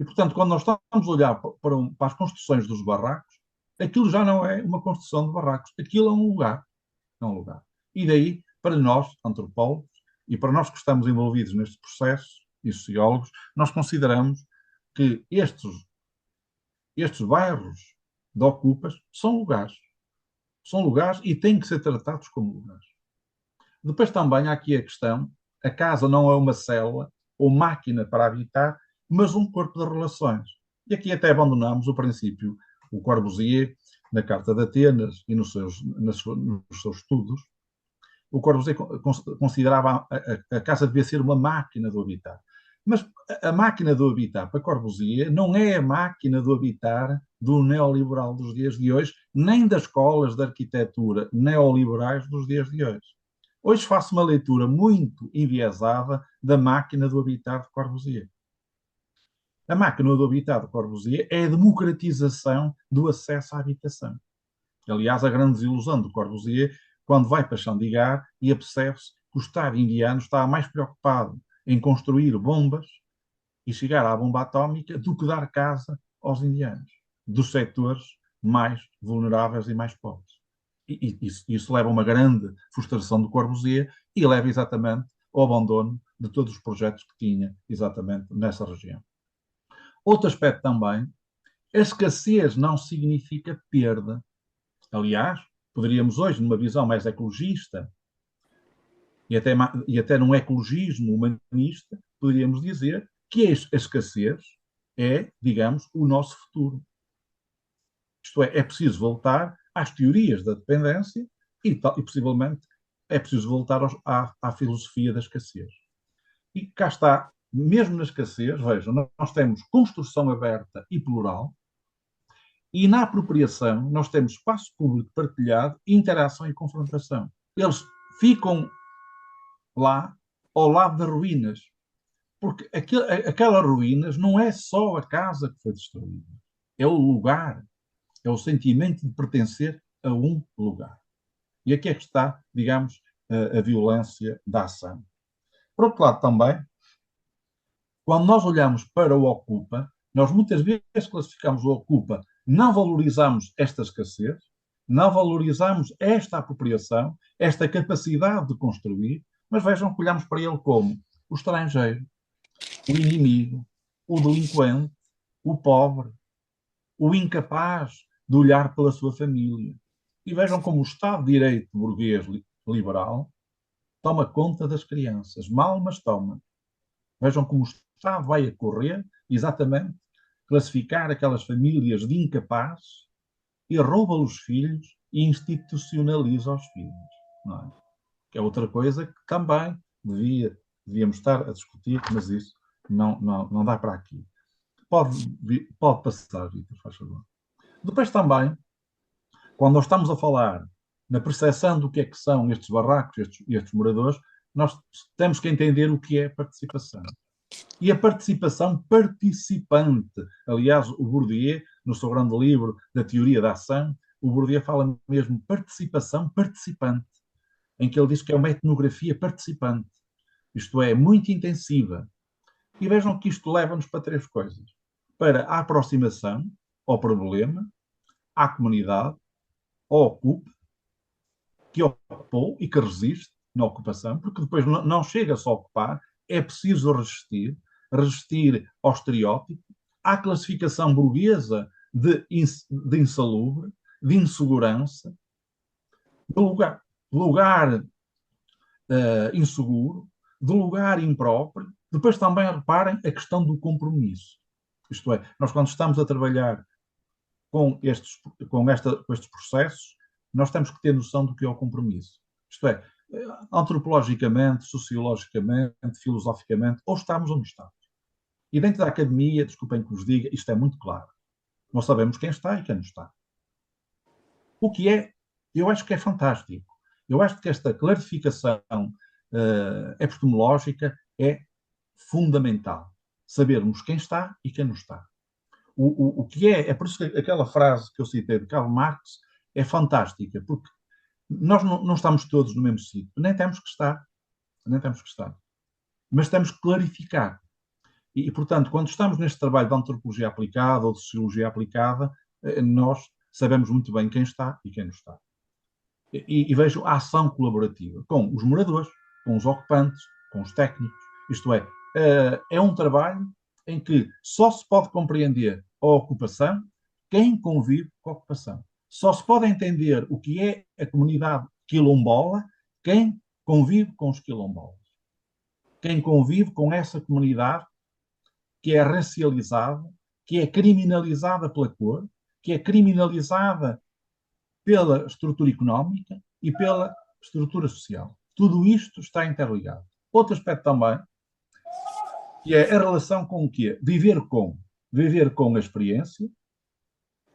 E, portanto, quando nós estamos a olhar para as construções dos barracos, aquilo já não é uma construção de barracos. Aquilo é um lugar. É um lugar. E daí, para nós, antropólogos, e para nós que estamos envolvidos neste processo, e sociólogos, nós consideramos que estes bairros de ocupas são lugares. São lugares e têm que ser tratados como lugares. Depois também há aqui a questão, a casa não é uma célula ou máquina para habitar, mas um corpo de relações. E aqui até abandonamos o princípio, o Corbusier, na Carta de Atenas e nos seus estudos, o Corbusier considerava a casa devia ser uma máquina do habitar. Mas a máquina do habitar, para Corbusier, não é a máquina do habitar do neoliberal dos dias de hoje, nem das escolas de arquitetura neoliberais dos dias de hoje. Hoje faço uma leitura muito enviesada da máquina do habitar de Corbusier. A máquina do habitar de Corbusier é a democratização do acesso à habitação. Aliás, a grande desilusão de Corbusier, quando vai para Chandigarh e apercebe-se que o Estado indiano está mais preocupado em construir bombas e chegar à bomba atómica do que dar casa aos indianos, dos setores mais vulneráveis e mais pobres. E isso leva a uma grande frustração do Corbusier e leva exatamente ao abandono de todos os projetos que tinha exatamente nessa região. Outro aspecto também, a escassez não significa perda. Aliás, poderíamos hoje, numa visão mais ecologista e até num ecologismo humanista, poderíamos dizer que a escassez é, digamos, o nosso futuro. Isto é preciso voltar às teorias da dependência e possivelmente, é preciso voltar à filosofia da escassez. E cá está, mesmo na escassez, vejam, nós temos construção aberta e plural, e na apropriação nós temos espaço público partilhado, interação e confrontação. Eles ficam lá, ao lado das ruínas, porque aquelas ruínas não é só a casa que foi destruída, é o lugar, é o sentimento de pertencer a um lugar. E aqui é que está, digamos, a violência da ação. Por outro lado também, quando nós olhamos para o ocupa, nós muitas vezes classificamos o ocupa, não valorizamos esta escassez, não valorizamos esta apropriação, esta capacidade de construir, mas vejam que olhamos para ele como o estrangeiro, o inimigo, o delinquente, o pobre, o incapaz de olhar pela sua família. E vejam como o Estado de Direito burguês liberal toma conta das crianças. Mal, mas toma. Vejam como o Estado vai a correr, exatamente, classificar aquelas famílias de incapazes e rouba-lhes os filhos e institucionaliza os filhos. Não é? Que é outra coisa que também devíamos estar a discutir, mas isso não dá para aqui. Pode passar, Vitor, faz favor. Depois também, quando nós estamos a falar na percepção do que é que são estes barracos, estes moradores, nós temos que entender o que é participação. E a participação participante. Aliás, o Bourdieu, no seu grande livro da teoria da ação, o Bourdieu fala mesmo participação participante, em que ele diz que é uma etnografia participante. Isto é, muito intensiva. E vejam que isto leva-nos para três coisas. Para a aproximação ao problema, à comunidade, ao ocupa, que ocupou e que resiste na ocupação, porque depois não chega só a ocupar, é preciso resistir ao estereótipo, à classificação burguesa de insalubre, de insegurança, de lugar inseguro, de lugar impróprio. Depois também reparem a questão do compromisso. Isto é, nós quando estamos a trabalhar com estes processos, nós temos que ter noção do que é o compromisso. Isto é, antropologicamente, sociologicamente, filosoficamente, ou estamos ou não estamos. E dentro da academia, desculpem que vos diga, isto é muito claro. Nós sabemos quem está e quem não está. O que é, eu acho que é fantástico. Eu acho que esta clarificação epistemológica é fundamental. sabermos quem está e quem não está. O que é por isso que aquela frase que eu citei de Karl Marx é fantástica, porque nós não estamos todos no mesmo sítio, nem temos que estar, mas temos que clarificar. Portanto, quando estamos neste trabalho de antropologia aplicada ou de sociologia aplicada, nós sabemos muito bem quem está e quem não está. E vejo a ação colaborativa com os moradores, com os ocupantes, com os técnicos. Isto é um trabalho em que só se pode compreender a ocupação quem convive com a ocupação. Só se pode entender o que é a comunidade quilombola quem convive com os quilombolas. Quem convive com essa comunidade que é racializada, que é criminalizada pela cor, que é criminalizada pela estrutura económica e pela estrutura social. Tudo isto está interligado. Outro aspecto também, que é a relação com o quê? Viver com a experiência,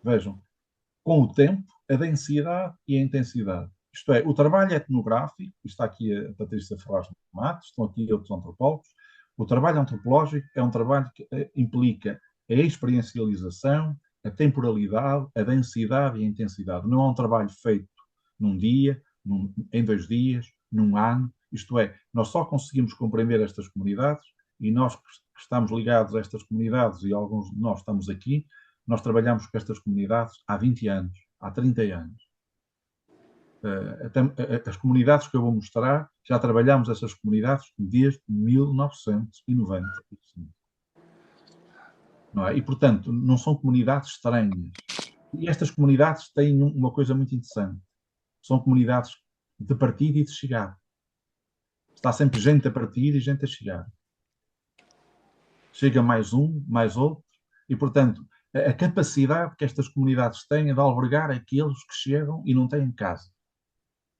vejam, com o tempo, a densidade e a intensidade. Isto é, o trabalho etnográfico, está aqui a Patrícia Ferraz Matos, estão aqui outros antropólogos, o trabalho antropológico é um trabalho que implica a experiencialização, a temporalidade, a densidade e a intensidade. Não é um trabalho feito num dia, em 2 dias, num ano. Isto é, nós só conseguimos compreender estas comunidades e nós que estamos ligados a estas comunidades e alguns de nós estamos aqui, nós trabalhamos com estas comunidades há 20 anos, há 30 anos. As comunidades que eu vou mostrar, já trabalhamos essas comunidades desde 1995. Não é? E, portanto, não são comunidades estranhas. E estas comunidades têm uma coisa muito interessante. São comunidades de partida e de chegada. Está sempre gente a partir e gente a chegar. Chega mais um, mais outro. E, portanto, a capacidade que estas comunidades têm é de albergar aqueles que chegam e não têm casa.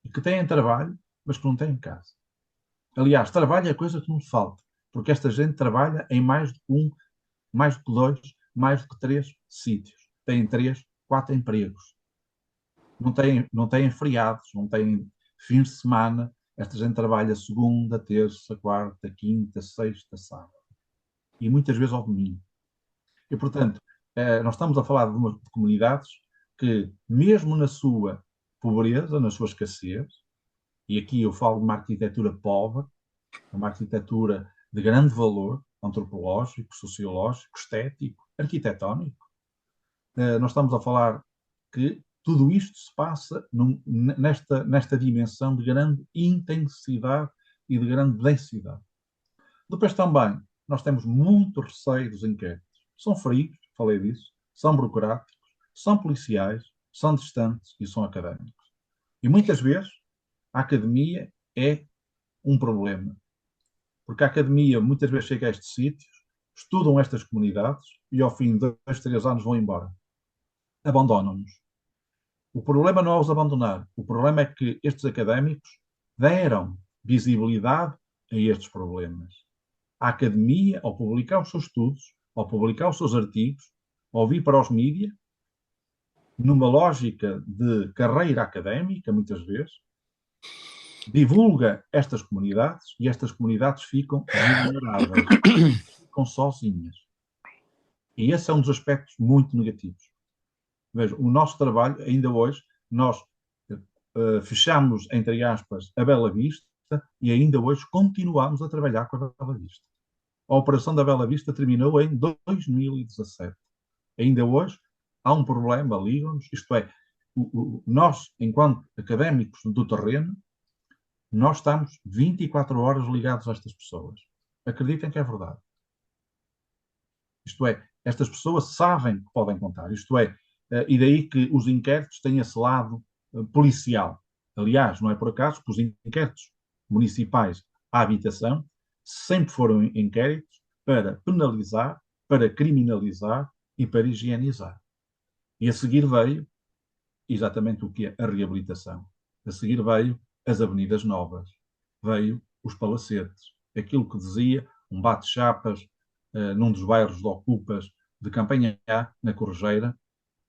E que têm trabalho, mas que não têm casa. Aliás, trabalho é a coisa que não falta. Porque esta gente trabalha em mais do que um, mais do que 2, mais do que 3 sítios. Têm 3, 4 empregos. Não têm feriados, não têm fins de semana. Esta gente trabalha segunda, terça, quarta, quinta, sexta, sábado. E muitas vezes ao domingo. E, portanto, nós estamos a falar de comunidades que, mesmo na sua pobreza, na sua escassez, e aqui eu falo de uma arquitetura pobre, uma arquitetura de grande valor antropológico, sociológico, estético, arquitetónico. Nós estamos a falar que tudo isto se passa nesta dimensão de grande intensidade e de grande densidade. Depois também, nós temos muito receio dos inquéritos. São frios, falei disso, são burocráticos, são policiais, são distantes e são académicos. E muitas vezes a academia é um problema. Porque a academia muitas vezes chega a estes sítios, estudam estas comunidades e ao fim de 2, 3 anos vão embora. Abandonam-nos. O problema não é os abandonar. O problema é que estes académicos deram visibilidade a estes problemas. A academia, ao publicar os seus estudos, ao publicar os seus artigos, ao vir para os mídias, numa lógica de carreira académica, muitas vezes, divulga estas comunidades e estas comunidades ficam vulneráveis, ficam sozinhas. E esse é um dos aspectos muito negativos. Veja, o nosso trabalho, ainda hoje, nós fechamos, entre aspas, a Bela Vista e ainda hoje continuamos a trabalhar com a Bela Vista. A operação da Bela Vista terminou em 2017. Ainda hoje há um problema, ligam-nos, isto é, nós, enquanto académicos do terreno, nós estamos 24 horas ligados a estas pessoas. Acreditem que é verdade. Isto é, estas pessoas sabem que podem contar. Isto é, e daí que os inquéritos têm esse lado policial. Aliás, não é por acaso que os inquéritos municipais à habitação sempre foram inquéritos para penalizar, para criminalizar e para higienizar. E a seguir veio exatamente o que é a reabilitação. A seguir veio as avenidas novas, veio os palacetes, aquilo que dizia um bate-chapas num dos bairros de ocupas de Campanhã, na Corregeira,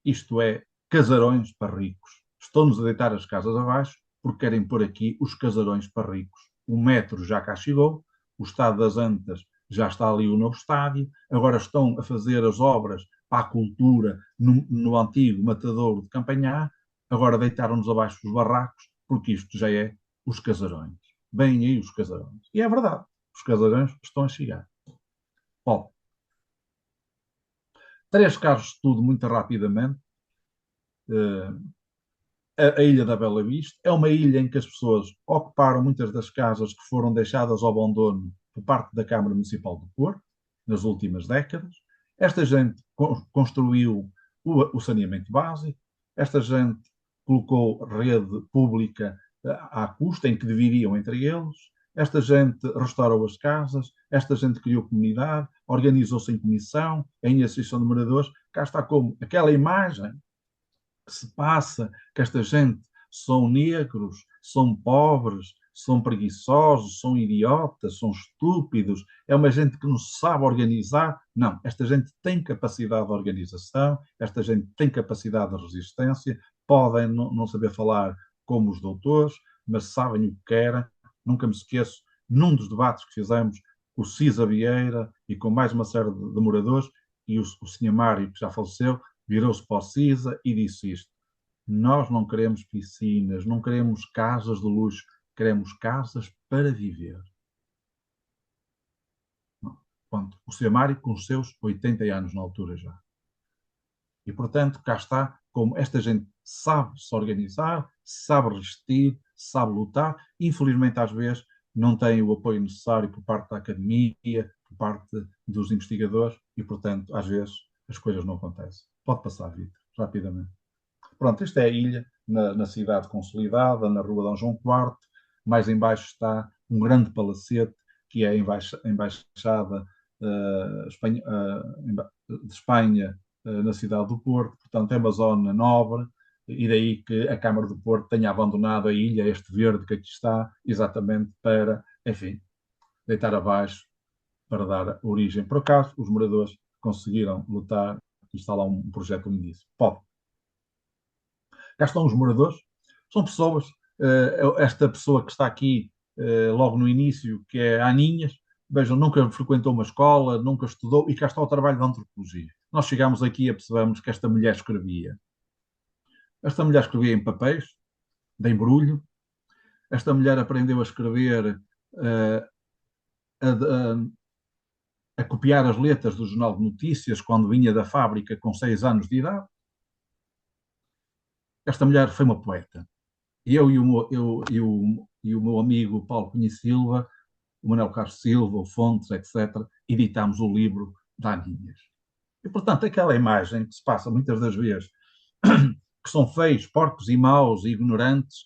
isto é, casarões para ricos. Estão-nos a deitar as casas abaixo porque querem pôr aqui os casarões para ricos. O metro já cá chegou, o estado das Antas já está ali o novo estádio, agora estão a fazer as obras para a cultura no antigo matadouro de Campanhá, agora deitaram-nos abaixo os barracos, porque isto já é os casarões. Bem aí os casarões. E é verdade, os casarões estão a chegar. Bom, 3 casos de estudo muito rapidamente. A Ilha da Bela Vista é uma ilha em que as pessoas ocuparam muitas das casas que foram deixadas ao abandono por parte da Câmara Municipal do Porto nas últimas décadas. Esta gente construiu o saneamento básico, esta gente colocou rede pública à custa, em que dividiam entre eles, esta gente restaurou as casas, esta gente criou comunidade, organizou-se em comissão, em associação de moradores. Cá está como aquela imagem que se passa, que esta gente são negros, são pobres, são preguiçosos, são idiotas, são estúpidos, é uma gente que não sabe organizar. Não, esta gente tem capacidade de organização, esta gente tem capacidade de resistência, podem não saber falar como os doutores, mas sabem o que querem. Nunca me esqueço, num dos debates que fizemos com o Cisa Vieira e com mais uma série de moradores, e o Sr. Mário, que já faleceu, virou-se para o CISA e disse isto: nós não queremos piscinas, não queremos casas de luxo, queremos casas para viver. Pronto, o Sr. Mário com os seus 80 anos na altura já. E, portanto, cá está como esta gente sabe se organizar, sabe resistir, sabe lutar. Infelizmente, às vezes, não tem o apoio necessário por parte da academia, por parte dos investigadores e, portanto, às vezes, as coisas não acontecem. Pode passar, Vitor, rapidamente. Pronto, esta é a ilha, na cidade consolidada, na rua Dom João IV. Mais embaixo está um grande palacete, que é a embaixada de Espanha na cidade do Porto. Portanto, é uma zona nobre, e daí que a Câmara do Porto tenha abandonado a ilha, este verde que aqui está, exatamente para, enfim, deitar abaixo, para dar origem. Por acaso, os moradores conseguiram lutar e está lá um projeto lindíssimo. Pode. Cá estão os moradores, são pessoas, esta pessoa que está aqui logo no início, que é a Aninhas, vejam, nunca frequentou uma escola, nunca estudou, e cá está o trabalho de antropologia. Nós chegamos aqui e percebemos que esta mulher escrevia. Esta mulher escrevia em papéis, de embrulho. Esta mulher aprendeu a escrever, a copiar as letras do Jornal de Notícias quando vinha da fábrica com 6 anos de idade. Esta mulher foi uma poeta. Eu e o meu amigo Paulo Cunha Silva, o Manuel Carlos Silva, o Fontes, etc., editámos o livro da Aninhas. E, portanto, aquela imagem que se passa muitas das vezes, que são feios, porcos e maus e ignorantes,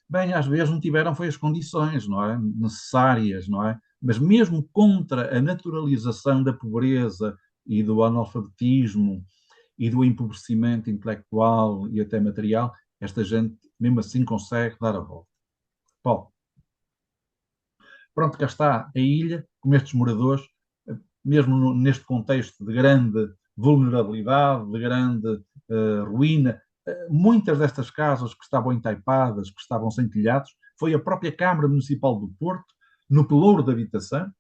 bem, às vezes não tiveram foi as condições, não é? Necessárias, não é? Mas mesmo contra a naturalização da pobreza e do analfabetismo e do empobrecimento intelectual e até material, esta gente mesmo assim consegue dar a volta. Bom, pronto, cá está a ilha, com estes moradores, mesmo neste contexto de grande vulnerabilidade, de grande ruína. Muitas destas casas que estavam entaipadas, que estavam sem telhados, foi a própria Câmara Municipal do Porto, no pelouro de habitação,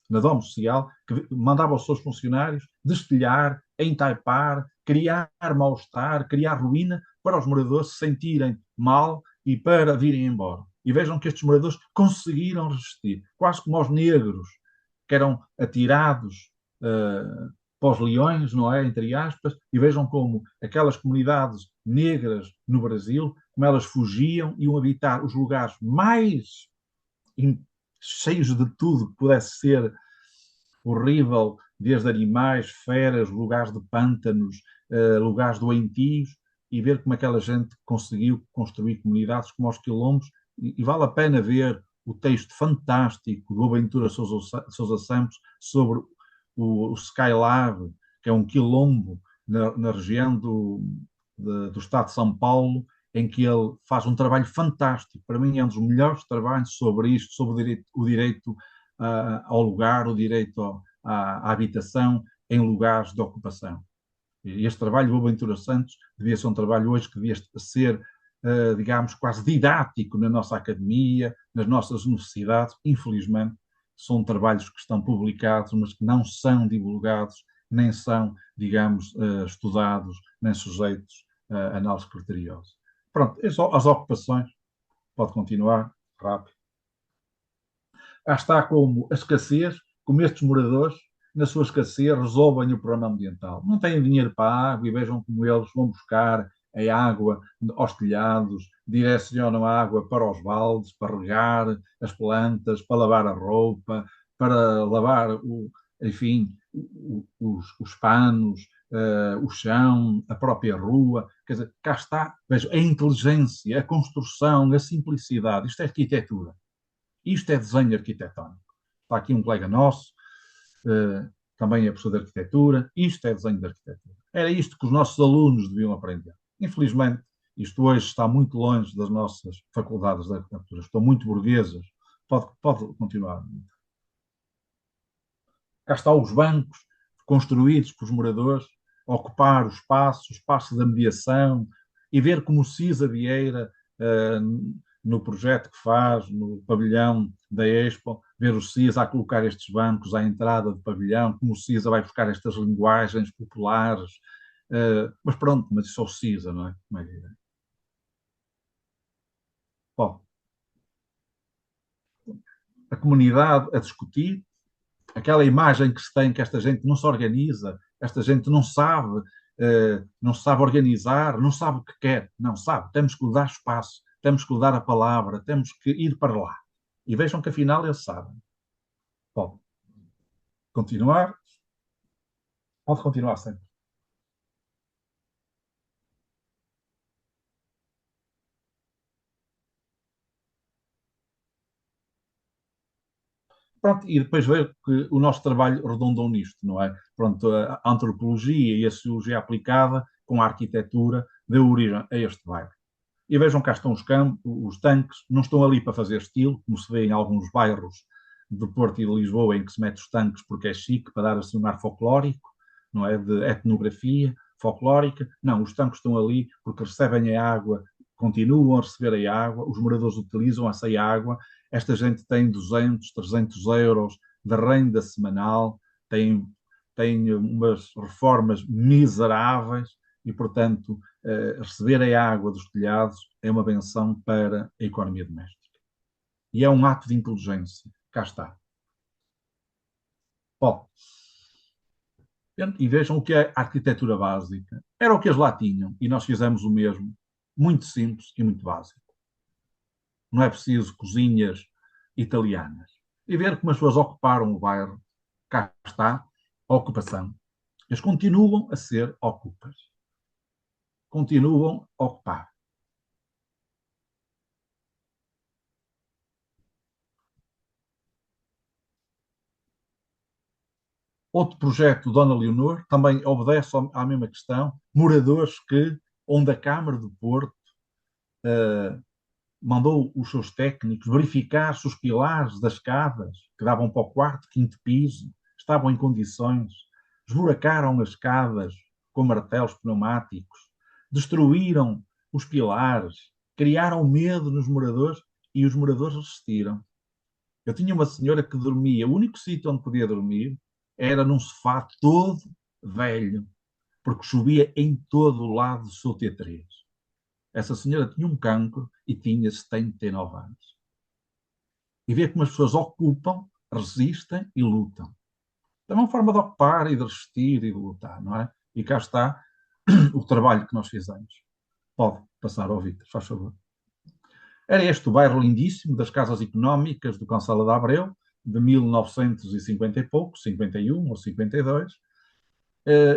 na Dom Social, que mandava aos seus funcionários destelhar, entaipar, criar mal-estar, criar ruína para os moradores se sentirem mal e para virem embora. E vejam que estes moradores conseguiram resistir, quase como os negros, que eram atirados para os leões, não é? Entre aspas, e vejam como aquelas comunidades negras no Brasil, como elas fugiam e iam habitar os lugares mais cheios de tudo que pudesse ser horrível, desde animais, feras, lugares de pântanos, lugares doentios, e ver como aquela gente conseguiu construir comunidades como os quilombos, e vale a pena ver o texto fantástico do Boaventura Sousa Santos sobre o Skylab, que é um quilombo na região do estado de São Paulo, em que ele faz um trabalho fantástico. Para mim é um dos melhores trabalhos sobre isto, sobre o direito ao lugar, o direito à habitação em lugares de ocupação. E este trabalho do Boaventura Santos devia ser um trabalho hoje que devia ser, digamos, quase didático na nossa academia, nas nossas universidades. Infelizmente, são trabalhos que estão publicados, mas que não são divulgados, nem são, digamos, estudados, nem sujeitos a análise criteriosa. Pronto, as ocupações, pode continuar, rápido. Cá está como a escassez, como estes moradores, na sua escassez, resolvem o problema ambiental. Não têm dinheiro para a água e vejam como eles vão buscar a água aos telhados, direcionam a água para os baldes, para regar as plantas, para lavar a roupa, para lavar, enfim, os panos, o chão, a própria rua. Quer dizer, cá está, vejam, a inteligência, a construção, a simplicidade. Isto é arquitetura. Isto é desenho arquitetónico. Está aqui um colega nosso, também é professor de arquitetura. Isto é desenho de arquitetura. Era isto que os nossos alunos deviam aprender. Infelizmente, isto hoje está muito longe das nossas faculdades de arquitetura. Estão muito burguesas. Pode continuar. Cá estão os bancos construídos pelos moradores, ocupar o espaço da mediação, e ver como o Cisa Vieira, no projeto que faz, no pavilhão da Expo, ver o CISA a colocar estes bancos à entrada do pavilhão, como o CISA vai buscar estas linguagens populares. Mas pronto, mas isso é o CISA, não é? Como é que é? Bom, a comunidade a discutir, aquela imagem que se tem que esta gente não se organiza, esta gente não sabe organizar, não sabe o que quer, não sabe. Temos que lhe dar espaço, temos que lhe dar a palavra, temos que ir para lá. E vejam que afinal eles sabem. Pode continuar? Pode continuar sempre. Pronto, e depois ver que o nosso trabalho redondou nisto, não é? Pronto, a antropologia e a sociologia aplicada com a arquitetura deu origem a este bairro. E vejam, cá estão os campos, os tanques, não estão ali para fazer estilo, como se vê em alguns bairros de Porto e de Lisboa, em que se mete os tanques porque é chique, para dar assim um ar folclórico, não é? De etnografia folclórica. Não, os tanques estão ali porque recebem a água, continuam a receber a água, os moradores utilizam essa água. Esta gente tem 200, 300 euros de renda semanal, tem umas reformas miseráveis e, portanto, receber a água dos telhados é uma benção para a economia doméstica. E é um ato de inteligência. Cá está. Bom, e vejam o que é a arquitetura básica. Era o que eles lá tinham e nós fizemos o mesmo. Muito simples e muito básico. Não é preciso cozinhas italianas. E ver como as pessoas ocuparam o bairro. Cá está a ocupação. Eles continuam a ser ocupas. Continuam a ocupar. Outro projeto, Dona Leonor, também obedece à mesma questão. Moradores onde a Câmara do Porto mandou os seus técnicos verificar se os pilares das escadas que davam para o quarto, quinto piso estavam em condições. Esburacaram as escadas com martelos pneumáticos, destruíram os pilares, criaram medo nos moradores e os moradores resistiram. Eu tinha uma senhora que dormia, o único sítio onde podia dormir era num sofá todo velho, porque chovia em todo o lado do seu T3. Essa senhora tinha um cancro e tinha 79 anos. E ver como as pessoas ocupam, resistem e lutam. É uma forma de ocupar e de resistir e de lutar, não é? E cá está o trabalho que nós fizemos. Pode passar ao Vítor, faz favor. Era este o bairro lindíssimo das casas económicas do Conselho de Abreu, de 1950 e pouco, 51 ou 52,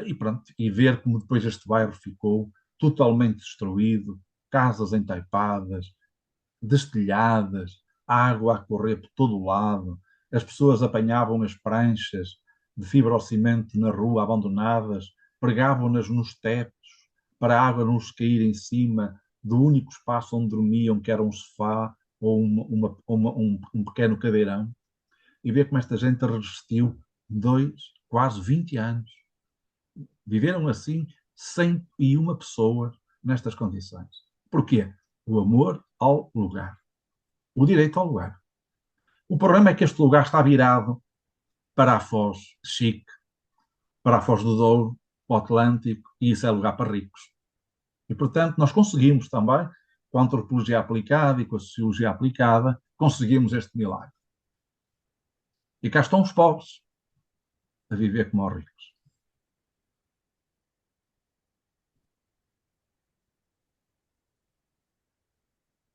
e pronto, e ver como depois este bairro ficou totalmente destruído, casas entaipadas, destelhadas, água a correr por todo o lado, as pessoas apanhavam as pranchas de fibrocimento na rua abandonadas, pregavam-nas nos tetos para a água não lhes cair em cima do único espaço onde dormiam, que era um sofá ou um pequeno cadeirão, e ver como esta gente resistiu quase 20 anos. Viveram assim 101 pessoas nestas condições. Porquê? O amor ao lugar. O direito ao lugar. O problema é que este lugar está virado para a Foz chique, para a Foz do Douro, para o Atlântico, e isso é lugar para ricos. E, portanto, nós conseguimos também, com a antropologia aplicada e com a sociologia aplicada, conseguimos este milagre. E cá estão os pobres a viver como os ricos.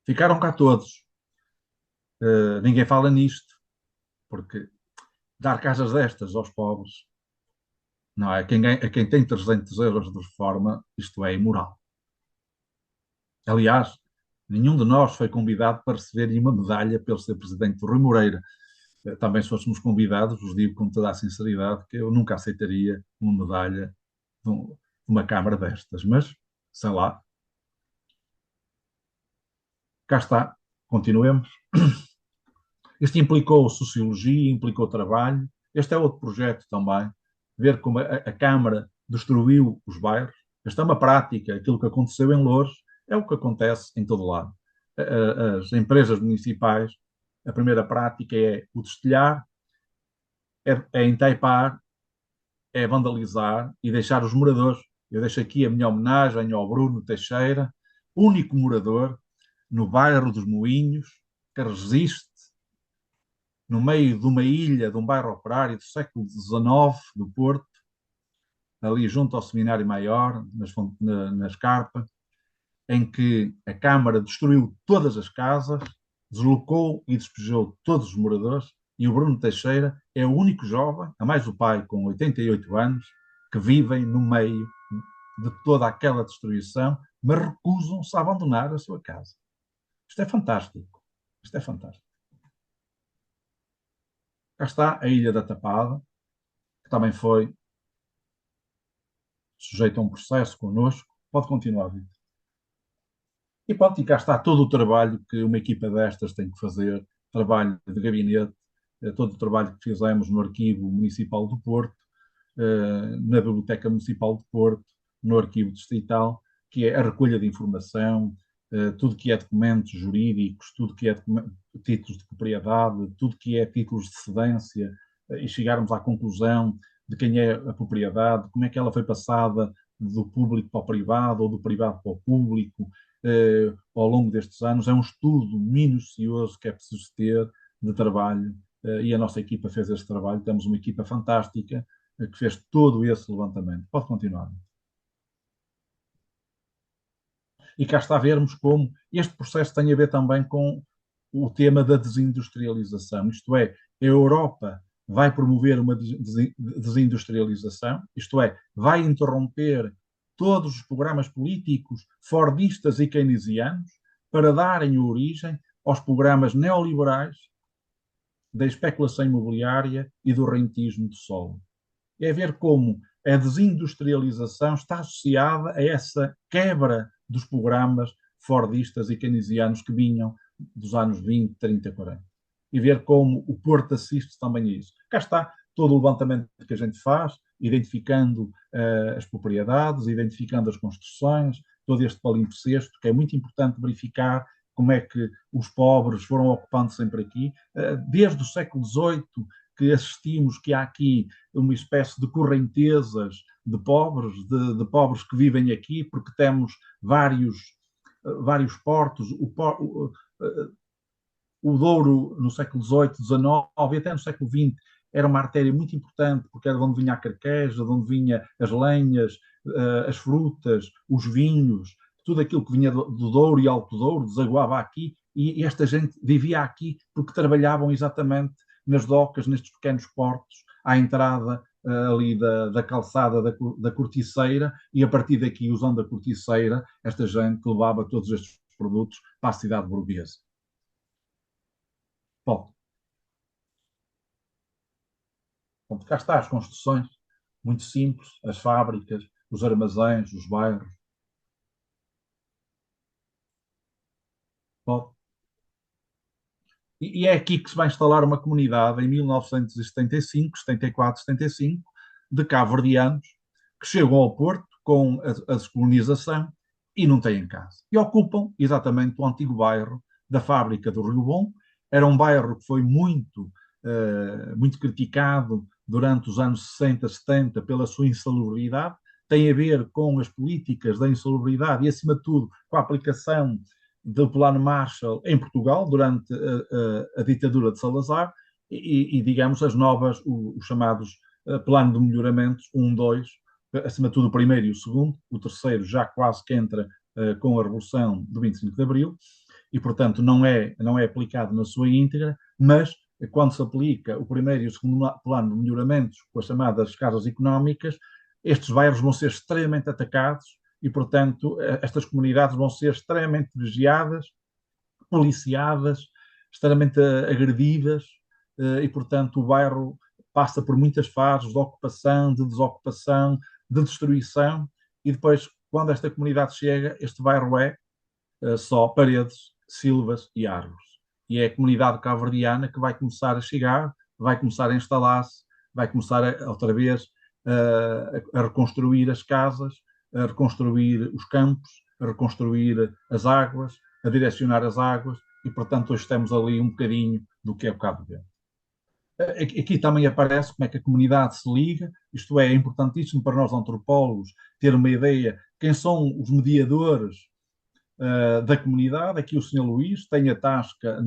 Ficaram cá todos. Ninguém fala nisto, porque dar casas destas aos pobres, não é? A quem tem 300 euros de reforma, isto é imoral. Aliás, nenhum de nós foi convidado para receber nenhuma medalha pelo ser presidente do Rui Moreira. Também se fôssemos convidados, vos digo com toda a sinceridade que eu nunca aceitaria uma medalha de uma Câmara destas. Mas, sei lá, cá está, continuemos. Isto implicou sociologia, implicou trabalho. Este é outro projeto também, ver como a Câmara destruiu os bairros. Esta é uma prática, aquilo que aconteceu em Loures é o que acontece em todo lado. As empresas municipais, a primeira prática é o destelhar, é entaipar, é vandalizar e deixar os moradores. Eu deixo aqui a minha homenagem ao Bruno Teixeira, único morador no bairro dos Moinhos, que resiste no meio de uma ilha, de um bairro operário do século XIX, do Porto, ali junto ao Seminário Maior, na Escarpa, em que a Câmara destruiu todas as casas, deslocou e despejou todos os moradores, e o Bruno Teixeira é o único jovem, a mais o pai com 88 anos, que vivem no meio de toda aquela destruição, mas recusam-se a abandonar a sua casa. Isto é fantástico. Isto é fantástico. Cá está a Ilha da Tapada, que também foi sujeito a um processo connosco. Pode continuar, Vitor. E pronto, e cá está todo o trabalho que uma equipa destas tem que fazer, trabalho de gabinete, todo o trabalho que fizemos no Arquivo Municipal do Porto, na Biblioteca Municipal de Porto, no Arquivo Distrital, que é a recolha de informação, tudo que é documentos jurídicos, tudo que é títulos de propriedade, tudo que é títulos de cedência, e chegarmos à conclusão de quem é a propriedade, como é que ela foi passada do público para o privado ou do privado para o público, ao longo destes anos. É um estudo minucioso que é preciso ter de trabalho, e a nossa equipa fez esse trabalho. Temos uma equipa fantástica que fez todo esse levantamento. Pode continuar. E cá está a vermos como este processo tem a ver também com o tema da desindustrialização, isto é, a Europa vai promover uma desindustrialização, isto é, vai interromper todos os programas políticos fordistas e keynesianos para darem origem aos programas neoliberais da especulação imobiliária e do rentismo do solo. É ver como a desindustrialização está associada a essa quebra dos programas fordistas e keynesianos que vinham dos anos 20, 30, 40. E ver como o Porto assiste também a isso. Cá está todo o levantamento que a gente faz, identificando as propriedades, identificando as construções, todo este palimpsesto, que é muito importante verificar como é que os pobres foram ocupando sempre aqui. Desde o século XVIII, que assistimos que há aqui uma espécie de correntezas de pobres, de pobres que vivem aqui, porque temos vários portos. O Douro, no século XVIII, XIX e até no século XX, era uma artéria muito importante, porque era de onde vinha a carqueja, de onde vinha as lenhas, as frutas, os vinhos, tudo aquilo que vinha do Douro e Alto Douro, desaguava aqui, e esta gente vivia aqui porque trabalhavam exatamente nas docas, nestes pequenos portos, à entrada ali da calçada da corticeira, e a partir daqui, usando a corticeira, esta gente levava todos estes produtos para a cidade burguesa. Bom, cá está as construções, muito simples, as fábricas, os armazéns, os bairros. Bom, e é aqui que se vai instalar uma comunidade em 1975, 74, 75, de cabo-verdianos que chegam ao Porto com a descolonização e não têm casa. E ocupam exatamente o antigo bairro da fábrica do Rio Bom Era um bairro que foi muito criticado durante os anos 60, 70 pela sua insalubridade. Tem a ver com as políticas da insalubridade e, acima de tudo, com a aplicação do Plano Marshall em Portugal durante a ditadura de Salazar e, digamos, as novas, os chamados plano de melhoramentos 1, 2, acima de tudo o primeiro e o segundo, o terceiro já quase que entra com a Revolução do 25 de Abril, e, portanto, não é aplicado na sua íntegra, mas quando se aplica o primeiro e o segundo plano de melhoramentos com as chamadas casas económicas, estes bairros vão ser extremamente atacados e, portanto, estas comunidades vão ser extremamente vigiadas, policiadas, extremamente agredidas, e, portanto, o bairro passa por muitas fases de ocupação, de desocupação, de destruição, e depois, quando esta comunidade chega, este bairro é só paredes, silvas e árvores. E é a comunidade cabo-verdiana que vai começar a chegar, vai começar a instalar-se, vai começar outra vez a reconstruir as casas, a reconstruir os campos, a reconstruir as águas, a direcionar as águas, e, portanto, hoje temos ali um bocadinho do que é o Cabo Verde. Aqui também aparece como é que a comunidade se liga, isto é importantíssimo para nós antropólogos ter uma ideia de quem são os mediadores da comunidade. Aqui o Sr. Luís tem a tasca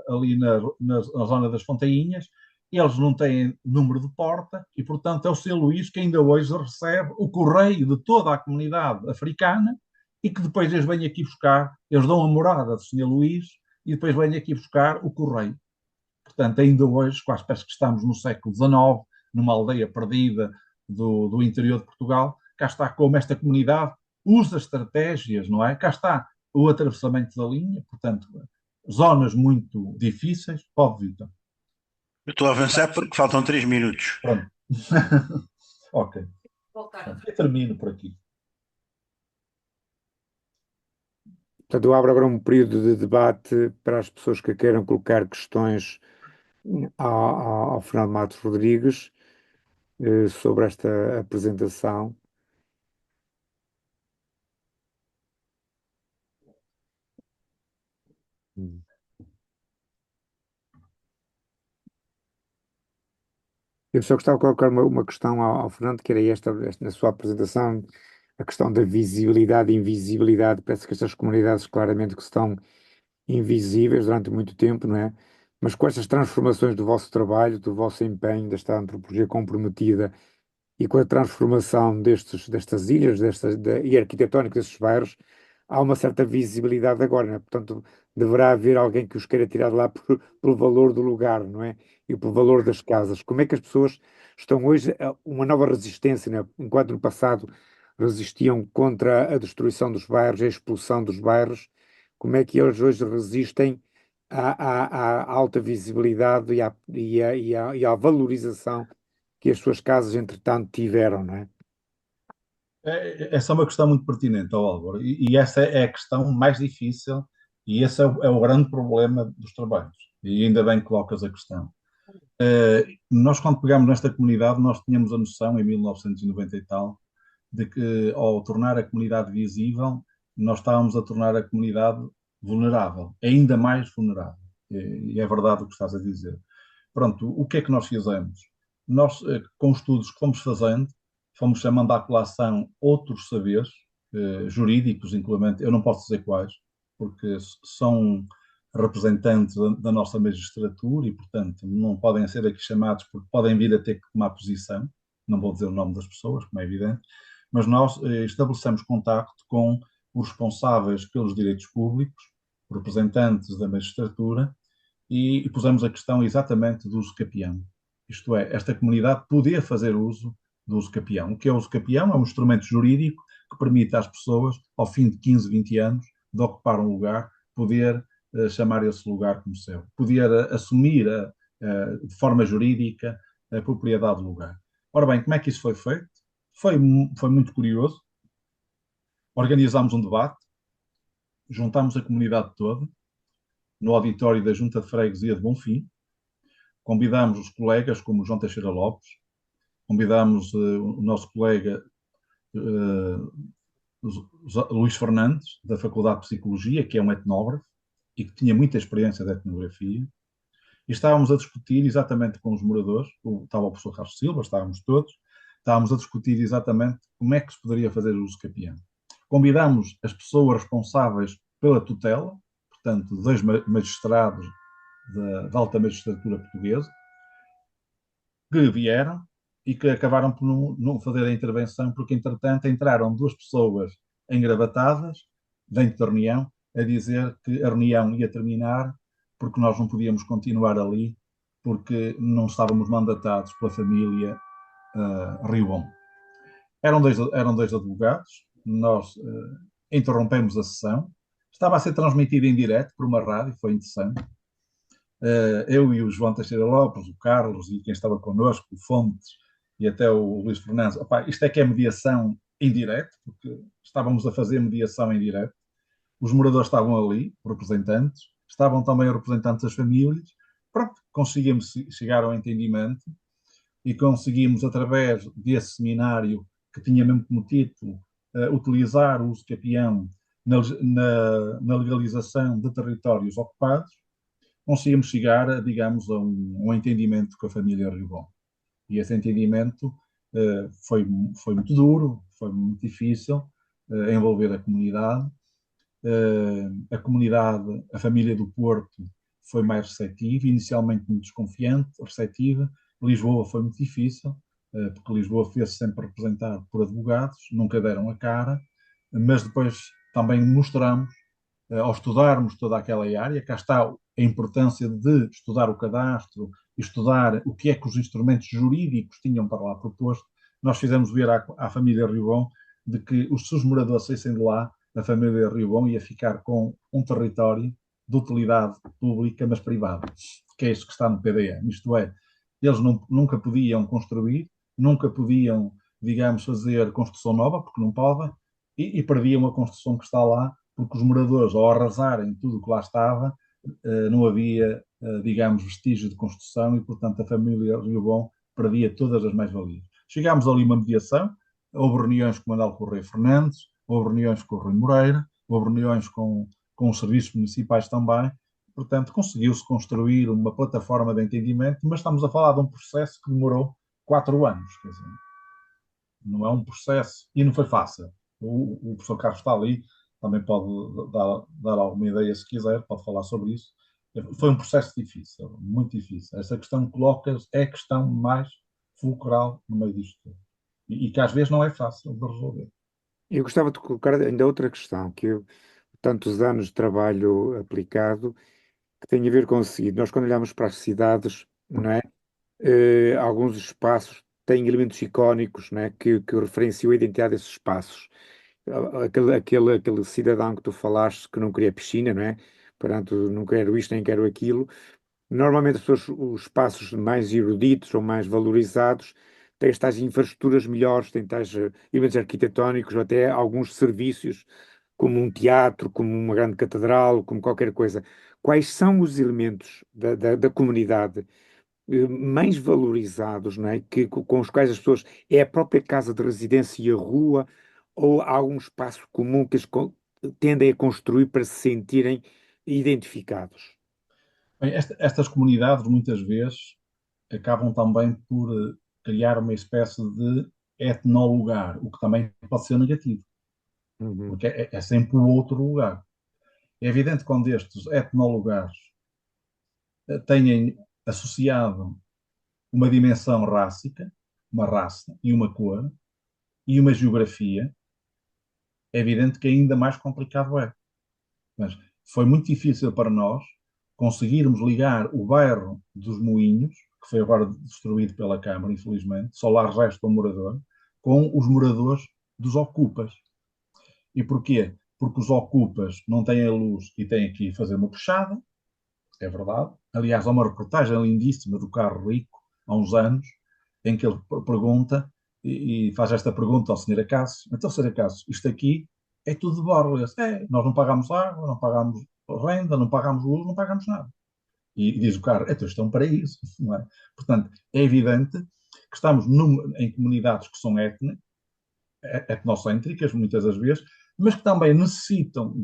ali na zona das Fontainhas, eles não têm número de porta e, portanto, é o Sr. Luís que ainda hoje recebe o correio de toda a comunidade africana e que depois eles vêm aqui buscar, eles dão a morada do Sr. Luís e depois vêm aqui buscar o correio. Portanto, ainda hoje, quase parece que estamos no século XIX, numa aldeia perdida do interior de Portugal, cá está como esta comunidade usa estratégias, não é? Cá está o atravessamento da linha, portanto, zonas muito difíceis. Pode, Vitor. Eu estou a avançar porque faltam 3 minutos. Pronto. Ok. Eu termino por aqui. Portanto, eu abro agora um período de debate para as pessoas que queiram colocar questões ao Fernando Matos Rodrigues sobre esta apresentação. Eu só gostava de colocar uma questão ao Fernando, que era na sua apresentação, a questão da visibilidade e invisibilidade. Parece que estas comunidades claramente que estão invisíveis durante muito tempo, não é? Mas com estas transformações do vosso trabalho, do vosso empenho, desta antropologia comprometida e com a transformação destas ilhas e arquitetónica destes bairros, há uma certa visibilidade agora, não é? Portanto, deverá haver alguém que os queira tirar de lá pelo valor do lugar, não é? E pelo valor das casas. Como é que as pessoas estão hoje a uma nova resistência, não é? Enquanto no passado resistiam contra a destruição dos bairros, a expulsão dos bairros, como é que eles hoje resistem à alta visibilidade e à valorização que as suas casas, entretanto, tiveram, não é? Essa é uma questão muito pertinente, ó Álvaro, e essa é a questão mais difícil, e esse é o grande problema dos trabalhos. E ainda bem que colocas a questão. Nós, quando pegámos nesta comunidade, nós tínhamos a noção, em 1990 e tal, de que, ao tornar a comunidade visível, nós estávamos a tornar a comunidade vulnerável, ainda mais vulnerável. E é verdade o que estás a dizer. Pronto, o que é que nós fizemos? Nós, com os estudos que fomos fazendo, fomos chamando à colação outros saberes, jurídicos, inclusive, eu não posso dizer quais, porque são representantes da nossa magistratura e, portanto, não podem ser aqui chamados porque podem vir a ter que tomar posição. Não vou dizer o nome das pessoas, como é evidente, mas nós estabelecemos contacto com os responsáveis pelos direitos públicos, representantes da magistratura, e pusemos a questão exatamente do uso capião. Isto é, esta comunidade poder fazer uso do uso capião. O que é o uso capião? É um instrumento jurídico que permite às pessoas, ao fim de 15, 20 anos, de ocupar um lugar, poder chamar esse lugar como seu, poder assumir de forma jurídica a propriedade do lugar. Ora bem, como é que isso foi feito? Foi muito curioso. Organizámos um debate, juntámos a comunidade toda, no auditório da Junta de Freguesia de Bonfim, convidámos os colegas como João Teixeira Lopes, convidámos o nosso colega Luís Fernandes, da Faculdade de Psicologia, que é um etnógrafo e que tinha muita experiência de etnografia, E estávamos a discutir exatamente com os moradores, estava o professor Carlos Silva, estávamos a discutir exatamente como é que se poderia fazer uso de capião. Convidámos as pessoas responsáveis pela tutela, portanto, dois magistrados da alta magistratura portuguesa, que vieram e que acabaram por não fazer a intervenção, porque, entretanto, entraram duas pessoas engravatadas dentro da reunião a dizer que a reunião ia terminar porque nós não podíamos continuar ali porque não estávamos mandatados pela família Ribon. Eram dois advogados, nós interrompemos a sessão, estava a ser transmitida em direto por uma rádio, foi interessante. Eu e o João Teixeira Lopes, o Carlos e quem estava connosco, o Fontes e até o Luís Fernandes. Opa, isto é que é mediação em direto, porque estávamos a fazer mediação em direto. Os moradores estavam ali, representantes, estavam também os representantes das famílias. Pronto, conseguimos chegar ao entendimento e conseguimos, através desse seminário, que tinha mesmo como título utilizar o uso de capião na legalização de territórios ocupados, conseguimos chegar, digamos, a um entendimento com a família Ribon. E esse entendimento foi muito duro, foi muito difícil envolver a comunidade. A comunidade, a família do Porto foi mais receptiva, inicialmente muito desconfiante, receptiva. Lisboa foi muito difícil, porque Lisboa fez sempre representado por advogados, nunca deram a cara, mas depois também mostramos, ao estudarmos toda aquela área, cá está a importância de estudar o cadastro, estudar o que é que os instrumentos jurídicos tinham para lá proposto. Nós fizemos ver à família Ribon de que se os moradores saíssem de lá, a família Ribon ia ficar com um território de utilidade pública, mas privada, que é isso que está no PDM. Isto é, eles nunca podiam construir, nunca podiam, digamos, fazer construção nova, porque não podem, e perdiam a construção que está lá, porque os moradores, ao arrasarem tudo o que lá estava, não havia, digamos, vestígio de construção e, portanto, a família Ribon perdia todas as mais-valias. Chegámos ali uma mediação, houve reuniões com o Manuel Correia Fernandes, houve reuniões com o Rui Moreira, houve reuniões com os serviços municipais também, portanto, conseguiu-se construir uma plataforma de entendimento, mas estamos a falar de um processo que demorou 4 anos, quer dizer, não é um processo, e não foi fácil. O professor Carlos está ali, também pode dar alguma ideia se quiser, pode falar sobre isso. Foi um processo difícil, muito difícil. Essa questão que colocas é a questão mais fulcral no meio disto tudo. E que às vezes não é fácil de resolver. Eu gostava de colocar ainda outra questão, que eu, tantos anos de trabalho aplicado, que tem a ver com o seguinte: nós quando olhamos para as cidades, não é? Alguns espaços têm elementos icónicos, não é? Que referenciam a identidade desses espaços. Aquele cidadão que tu falaste que não queria piscina, não é? Portanto, não quero isto nem quero aquilo. Normalmente os espaços mais eruditos ou mais valorizados têm tais infraestruturas melhores, têm tais elementos arquitetónicos ou até alguns serviços, como um teatro, como uma grande catedral, como qualquer coisa. Quais são os elementos da comunidade mais valorizados, não é? Com os quais as pessoas, é a própria casa de residência e a rua, ou há algum espaço comum que tendem a construir para se sentirem identificados? Bem, estas comunidades, muitas vezes, acabam também por criar uma espécie de etnolugar, o que também pode ser negativo, Uhum. porque é sempre o outro lugar. É evidente que quando estes etnolugares têm associado uma dimensão rássica, uma raça e uma cor, e uma geografia, é evidente que ainda mais complicado é. Mas foi muito difícil para nós conseguirmos ligar o bairro dos Moinhos, que foi agora destruído pela Câmara, infelizmente, só lá resta um morador, com os moradores dos ocupas. E porquê? Porque os ocupas não têm a luz e têm que fazer uma puxada, é verdade. Aliás, há uma reportagem lindíssima do Carro Rico, há uns anos, em que ele pergunta e faz esta pergunta ao Sr. Acácio. Então, Sr. Acácio, isto aqui é tudo de borlas. Nós não pagamos água, não pagamos renda, não pagamos luz, não pagamos nada. E diz o Carro, então isto é um paraíso, não é? Portanto, é evidente que estamos em comunidades que são etnocêntricas, muitas das vezes, mas que também necessitam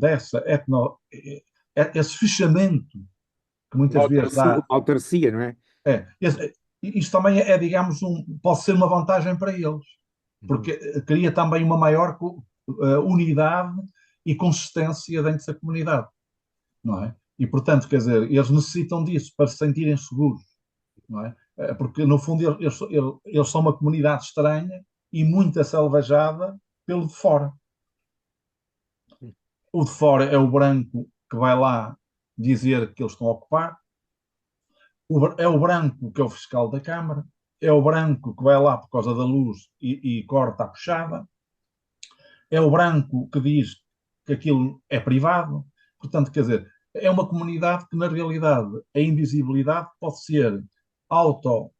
esse fechamento que muitas vezes Uma dá. autarcia, não é? Isto também digamos, pode ser uma vantagem para eles, Uhum. porque cria também uma maior unidade e consistência dentro da comunidade, não é? E, portanto, quer dizer, eles necessitam disso para se sentirem seguros, não é? Porque, no fundo, eles são uma comunidade estranha e muito assalvajada pelo de fora. O de fora é o branco que vai lá dizer que eles estão a ocupar, é o branco que é o fiscal da Câmara, é o branco que vai lá por causa da luz e corta a puxada, é o branco que diz que aquilo é privado. Portanto, quer dizer, é uma comunidade que, na realidade, a invisibilidade pode ser auto,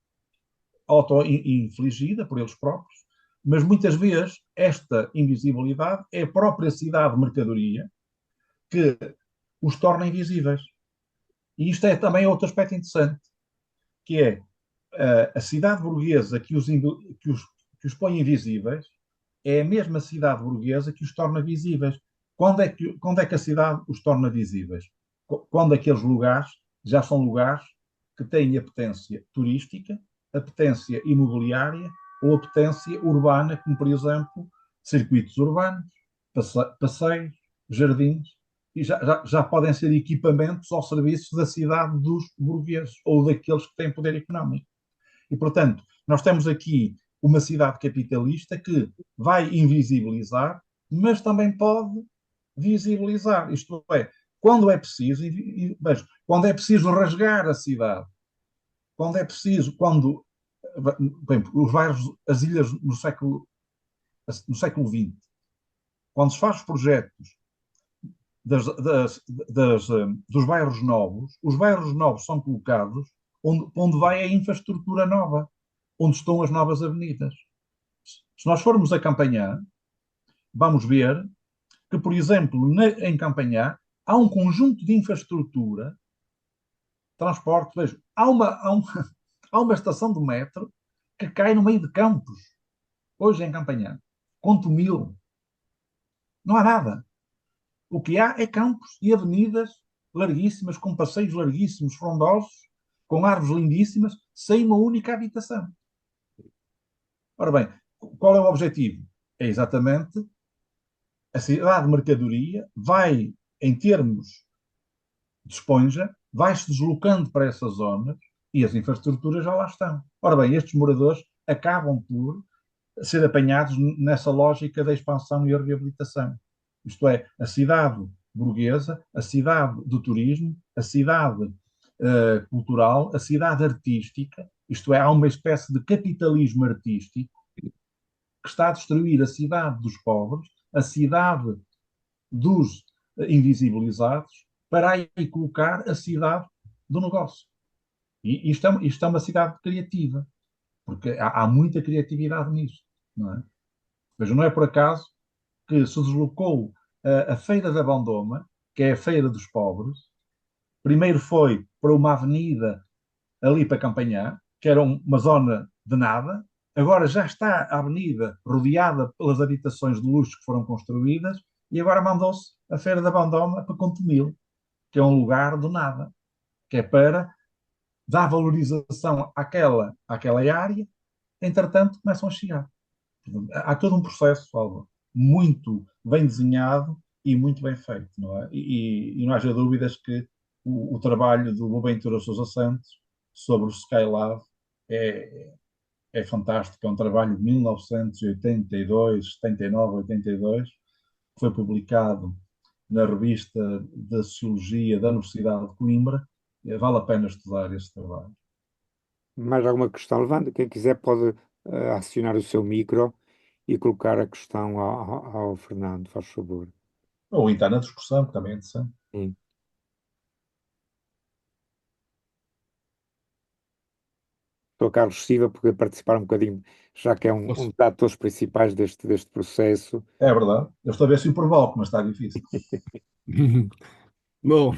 auto-infligida por eles próprios, mas muitas vezes esta invisibilidade é a própria cidade de mercadoria que os torna invisíveis. E isto é também outro aspecto interessante, que é a cidade burguesa que os põe invisíveis é a mesma cidade burguesa que os torna visíveis. Quando é que a cidade os torna visíveis? Quando aqueles lugares já são lugares que têm apetência turística, apetência imobiliária ou apetência urbana, como, por exemplo, circuitos urbanos, passeios, jardins, e já podem ser equipamentos ao serviço da cidade dos burgueses ou daqueles que têm poder económico. E, portanto, nós temos aqui uma cidade capitalista que vai invisibilizar, mas também pode visibilizar. Isto é, quando é preciso, quando é preciso rasgar a cidade, quando é preciso, bem, os bairros, as ilhas no século XX, quando se faz os projetos dos bairros novos, os bairros novos são colocados onde vai a infraestrutura nova, onde estão as novas avenidas. Se nós formos a Campanhã, vamos ver que, por exemplo, em Campanhã, há um conjunto de infraestrutura, transporte, vejo, há uma estação de metro que cai no meio de campos, hoje em Campanhã, conto mil, não há nada. O que há é campos e avenidas larguíssimas, com passeios larguíssimos, frondosos, com árvores lindíssimas, sem uma única habitação. Ora bem, qual é o objetivo? É exatamente a cidade de mercadoria vai, em termos de esponja, vai-se deslocando para essas zonas e as infraestruturas já lá estão. Ora bem, estes moradores acabam por ser apanhados nessa lógica da expansão e a reabilitação. Isto é, a cidade burguesa, a cidade do turismo, a cidade cultural, a cidade artística, isto é, há uma espécie de capitalismo artístico que está a destruir a cidade dos pobres, a cidade dos invisibilizados, para aí colocar a cidade do negócio. E isto é uma cidade criativa, porque há muita criatividade nisto, não é? Mas não é por acaso que se deslocou a Feira da Bandoma, que é a Feira dos Pobres. Primeiro foi para uma avenida ali para Campanhã, que era uma zona de nada. Agora já está a avenida rodeada pelas habitações de luxo que foram construídas e agora mandou-se a Feira da Bandoma para Contomil, que é um lugar do nada, que é para dar valorização àquela área. Entretanto, começam a chegar. Há todo um processo, Álvaro, muito bem desenhado e muito bem feito, não é? E não haja dúvidas que o trabalho do Boaventura Sousa Santos sobre o Skylab é, é fantástico. É um trabalho de 1982, 79, 82, que foi publicado na revista da Sociologia da Universidade de Coimbra. Vale a pena estudar esse trabalho. Mais alguma questão? Levando, quem quiser pode acionar o seu micro e colocar a questão ao Fernando, faz favor. Ou entrar na discussão, que também é interessante. Sim. Estou Carlos Silva, porque participar um bocadinho, já que é um dos atores principais deste processo. É verdade. Eu estou a ver se o provoco, mas está difícil. Bom,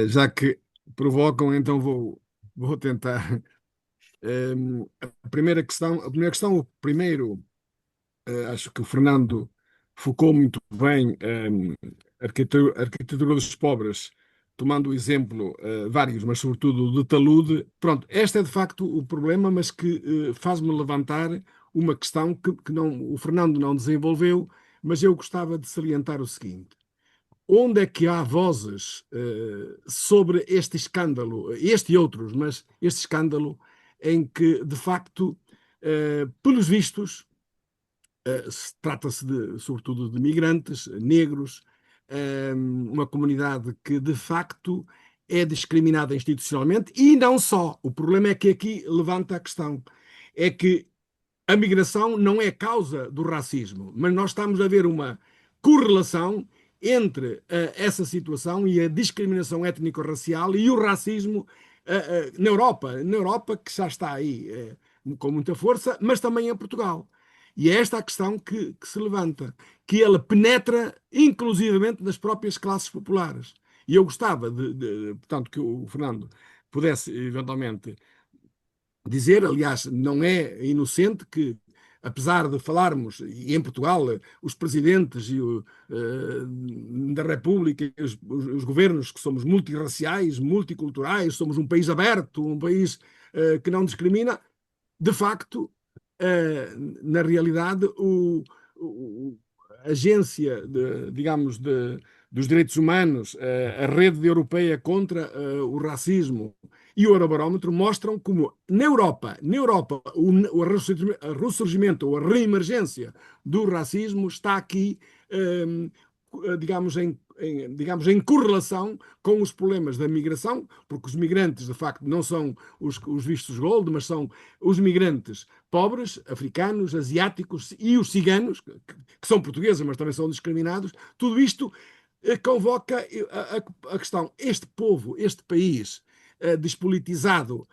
já que provocam, então vou tentar. A primeira questão, acho que o Fernando focou muito bem a arquitetura dos pobres tomando o exemplo, vários, mas sobretudo de talude. Pronto, este é de facto o problema, mas que faz-me levantar uma questão que não, o Fernando não desenvolveu, mas eu gostava de salientar o seguinte. Onde é que há vozes sobre este escândalo, este e outros, mas este escândalo em que, de facto, pelos vistos, trata-se sobretudo de migrantes, negros, uma comunidade que de facto é discriminada institucionalmente e não só. O problema é que aqui levanta a questão, é que a migração não é causa do racismo, mas nós estamos a ver uma correlação entre essa situação e a discriminação étnico-racial e o racismo na Europa que já está aí com muita força, mas também em Portugal. E é esta a questão que se levanta, que ela penetra inclusivamente nas próprias classes populares. E eu gostava portanto, que o Fernando pudesse eventualmente dizer, aliás, não é inocente que, apesar de falarmos, e em Portugal, os presidentes da República, os governos, que somos multirraciais, multiculturais, somos um país aberto, um país que não discrimina, de facto, na realidade, a agência, digamos, dos direitos humanos, a rede europeia contra o racismo e o Eurobarómetro mostram como na Europa o ressurgimento ou a reemergência do racismo está aqui, digamos, em correlação com os problemas da migração, porque os migrantes, de facto, não são os vistos gold, mas são os migrantes pobres, africanos, asiáticos e os ciganos, que são portugueses, mas também são discriminados. Tudo isto convoca a questão: este povo, este país despolitizado,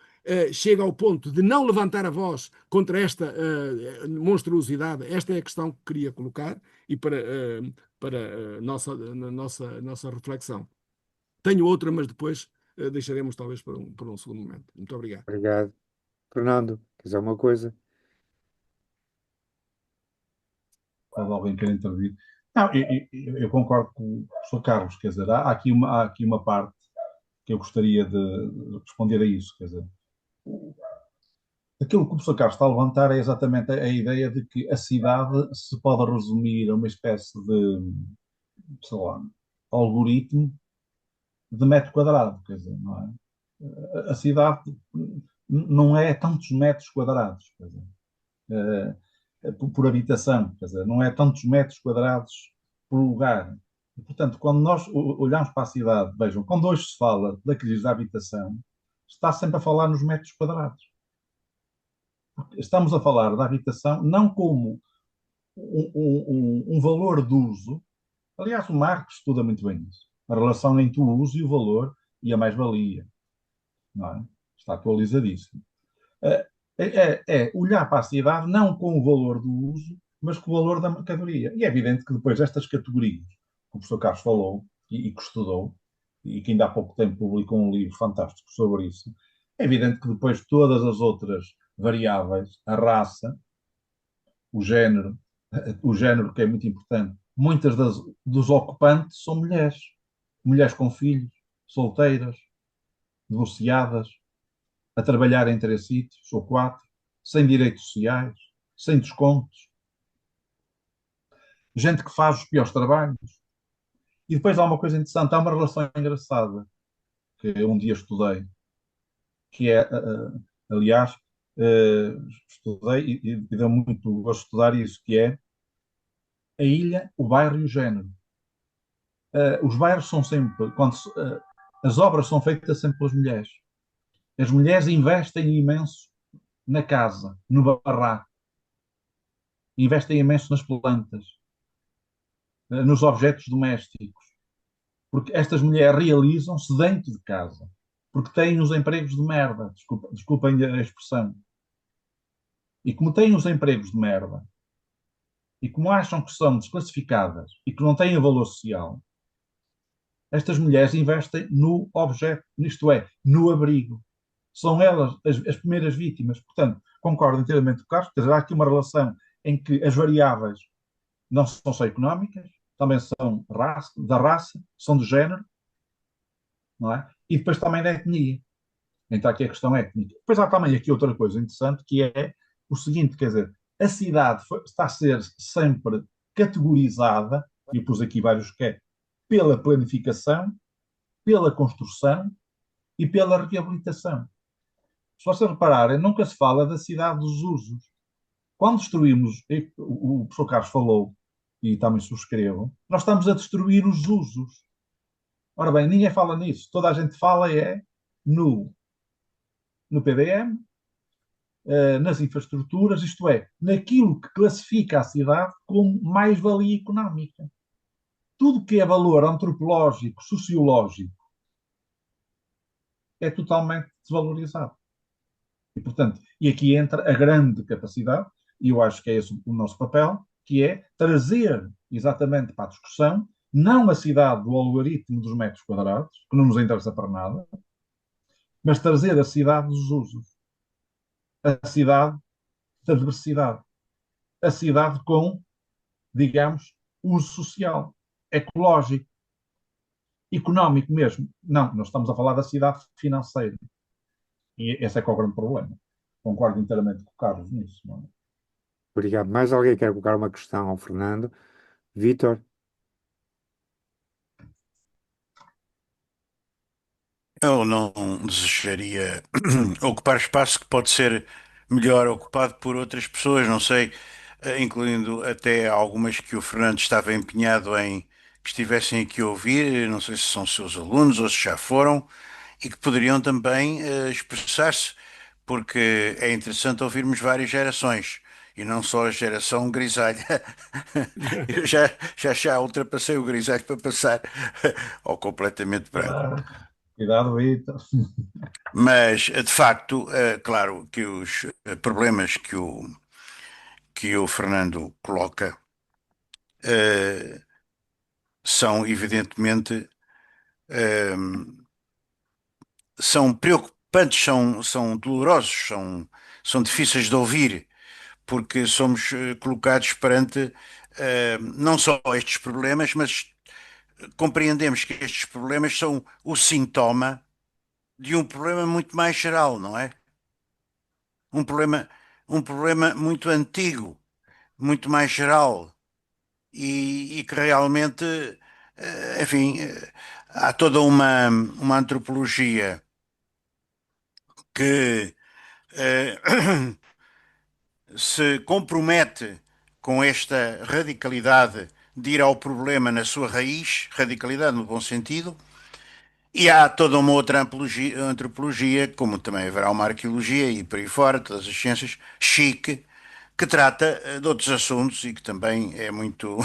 chega ao ponto de não levantar a voz contra esta monstruosidade. Esta é a questão que queria colocar e para a nossa reflexão. Tenho outra, mas depois deixaremos talvez para um segundo momento. Muito obrigado. Obrigado. Fernando, quer dizer alguma coisa? Pode alguém querer intervir? Não, eu concordo com o professor Carlos, quer dizer, há aqui uma parte que eu gostaria de responder a isso, quer dizer, aquilo que o professor Carlos está a levantar é exatamente a ideia de que a cidade se pode resumir a uma espécie de, sei lá, algoritmo de metro quadrado, quer dizer, não é? A cidade não é tantos metros quadrados, quer dizer, por habitação, quer dizer, não é tantos metros quadrados por lugar. E, portanto, quando nós olhamos para a cidade, vejam, quando hoje se fala da crise da habitação, está sempre a falar nos metros quadrados. Estamos a falar da habitação não como um valor de uso. Aliás, o Marx estuda muito bem isso. A relação entre o uso e o valor e a mais-valia. Não é? Está atualizadíssimo. É olhar para a cidade não com o valor do uso, mas com o valor da mercadoria. E é evidente que depois estas categorias, que o professor Carlos falou e que estudou, e que ainda há pouco tempo publicou um livro fantástico sobre isso, é evidente que depois todas as outras variáveis, a raça, o género que é muito importante, muitas dos ocupantes são mulheres. Mulheres com filhos, solteiras, divorciadas, a trabalhar em 3 sítios ou 4, sem direitos sociais, sem descontos. Gente que faz os piores trabalhos. E depois há uma coisa interessante, há uma relação engraçada que eu um dia estudei, que é, aliás, estudei e deu muito gosto de estudar isso, que é a ilha, o bairro e o género. Os bairros são sempre, as obras são feitas sempre pelas mulheres. As mulheres investem imenso na casa, no barraco, investem imenso nas plantas, nos objetos domésticos, porque estas mulheres realizam-se dentro de casa, porque têm os empregos de merda, desculpem a expressão. E como têm os empregos de merda, e como acham que são desclassificadas e que não têm valor social, estas mulheres investem no objeto, isto é, no abrigo. São elas as primeiras vítimas. Portanto, concordo inteiramente com o Carlos, quer dizer, há aqui uma relação em que as variáveis não são só económicas, também são da raça, são do género, não é? E depois também da etnia. Então aqui a questão étnica. Depois há também aqui outra coisa interessante, que é o seguinte, quer dizer, a cidade está a ser sempre categorizada, e eu pus aqui vários que é, pela planificação, pela construção e pela reabilitação. Se vocês repararem, nunca se fala da cidade dos usos. Quando destruímos, o professor Carlos falou, e também subscrevo, nós estamos a destruir os usos. Ora bem, ninguém fala nisso. Toda a gente fala no PDM, nas infraestruturas, isto é, naquilo que classifica a cidade como mais-valia económica. Tudo que é valor antropológico, sociológico, é totalmente desvalorizado. E, portanto, e aqui entra a grande capacidade, e eu acho que é esse o nosso papel, que é trazer exatamente para a discussão, não a cidade do algoritmo dos metros quadrados, que não nos interessa para nada, mas trazer a cidade dos usos, a cidade da diversidade, a cidade com, digamos, uso social, ecológico, económico mesmo. Não, nós estamos a falar da cidade financeira. E esse é que é o grande problema. Concordo inteiramente com o Carlos nisso. Não é? Obrigado. Mais alguém quer colocar uma questão ao Fernando? Vítor? Eu não desejaria ocupar espaço que pode ser melhor ocupado por outras pessoas, não sei, incluindo até algumas que o Fernando estava empenhado em que estivessem aqui a ouvir, não sei se são seus alunos ou se já foram, e que poderiam também expressar-se, porque é interessante ouvirmos várias gerações. E não só a geração grisalha. Eu já ultrapassei o grisalho para passar ao completamente branco. Ah, cuidado, Vitor. Mas, de facto, claro que os problemas que o Fernando coloca eh, são, evidentemente, eh, são preocupantes, são dolorosos, são difíceis de ouvir, porque somos colocados perante não só estes problemas, mas compreendemos que estes problemas são o sintoma de um problema muito mais geral, não é? Um problema, um problema muito antigo, muito mais geral e que realmente, enfim, há toda uma antropologia que eh, se compromete com esta radicalidade de ir ao problema na sua raiz, radicalidade no bom sentido, e há toda uma outra antropologia, como também haverá uma arqueologia e por aí fora, todas as ciências, chique, que trata de outros assuntos e que também é muito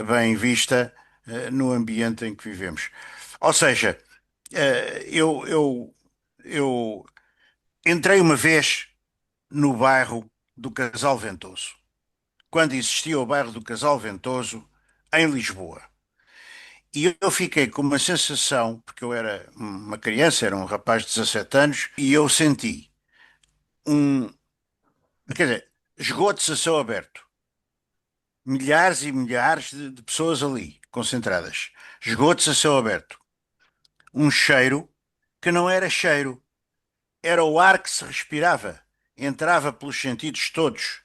bem vista no ambiente em que vivemos. Ou seja, eu entrei uma vez no bairro do Casal Ventoso, quando existia o bairro do Casal Ventoso, em Lisboa. E eu fiquei com uma sensação, porque eu era uma criança, era um rapaz de 17 anos, e eu senti um, quer dizer, esgotos a céu aberto. Milhares e milhares de pessoas ali, concentradas. Esgotos a céu aberto. Um cheiro que não era cheiro, era o ar que se respirava. Entrava pelos sentidos todos.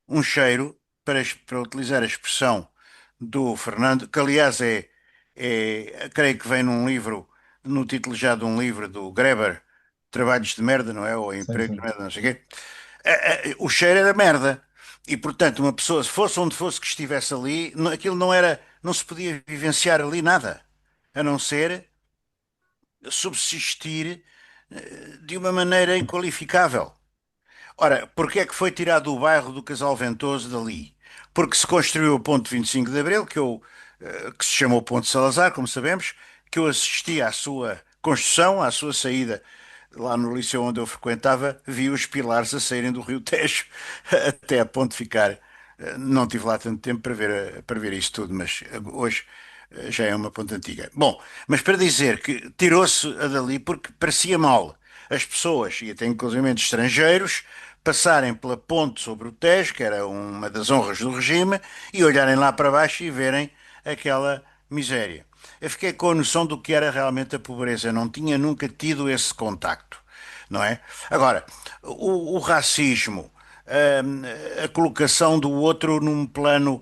Um cheiro, para utilizar a expressão do Fernando, que aliás creio que vem num livro, no título já de um livro do Greber, Trabalhos de Merda, não é? Ou Sim, Empregos de sim. Merda, não sei o quê. O cheiro era merda. E portanto, uma pessoa, se fosse onde fosse que estivesse ali, aquilo não era, não se podia vivenciar ali nada, a não ser subsistir de uma maneira inqualificável. Ora, porquê é que foi tirado o bairro do Casal Ventoso dali? Porque se construiu o ponto 25 de Abril, que se chamou Ponte Salazar, como sabemos, que eu assisti à sua construção, à sua saída lá no liceu onde eu frequentava, vi os pilares a saírem do Rio Tejo até a ponte ficar. Não tive lá tanto tempo para ver isso tudo, mas hoje já é uma ponte antiga. Bom, mas para dizer que tirou-se a dali porque parecia mal as pessoas, e até inclusive estrangeiros, passarem pela ponte sobre o Tejo, que era uma das honras do regime, e olharem lá para baixo e verem aquela miséria. eu fiquei com a noção do que era realmente a pobreza. Eu não tinha nunca tido esse contacto, não é? Agora, o racismo, hum, a colocação do outro num plano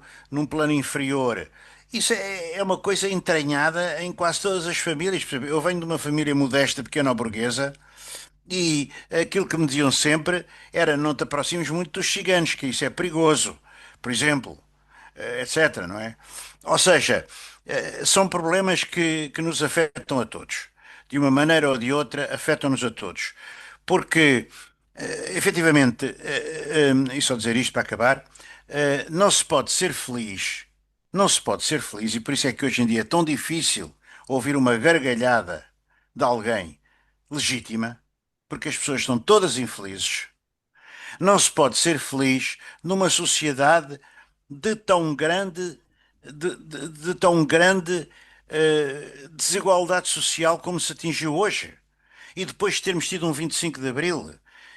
inferior, isso é uma coisa entranhada em quase todas as famílias. Por exemplo, eu venho de uma família modesta, pequeno-burguesa, e aquilo que me diziam sempre era não te aproximes muito dos ciganos, que isso é perigoso, por exemplo, etc, não é? Ou seja, são problemas que nos afetam a todos. De uma maneira ou de outra, afetam-nos a todos. Porque, efetivamente, e só dizer isto para acabar, não se pode ser feliz, não se pode ser feliz, e por isso é que hoje em dia é tão difícil ouvir uma gargalhada de alguém legítima, porque as pessoas estão todas infelizes. Não se pode ser feliz numa sociedade de tão grande, de tão grande desigualdade social como se atingiu hoje. E depois de termos tido um 25 de Abril,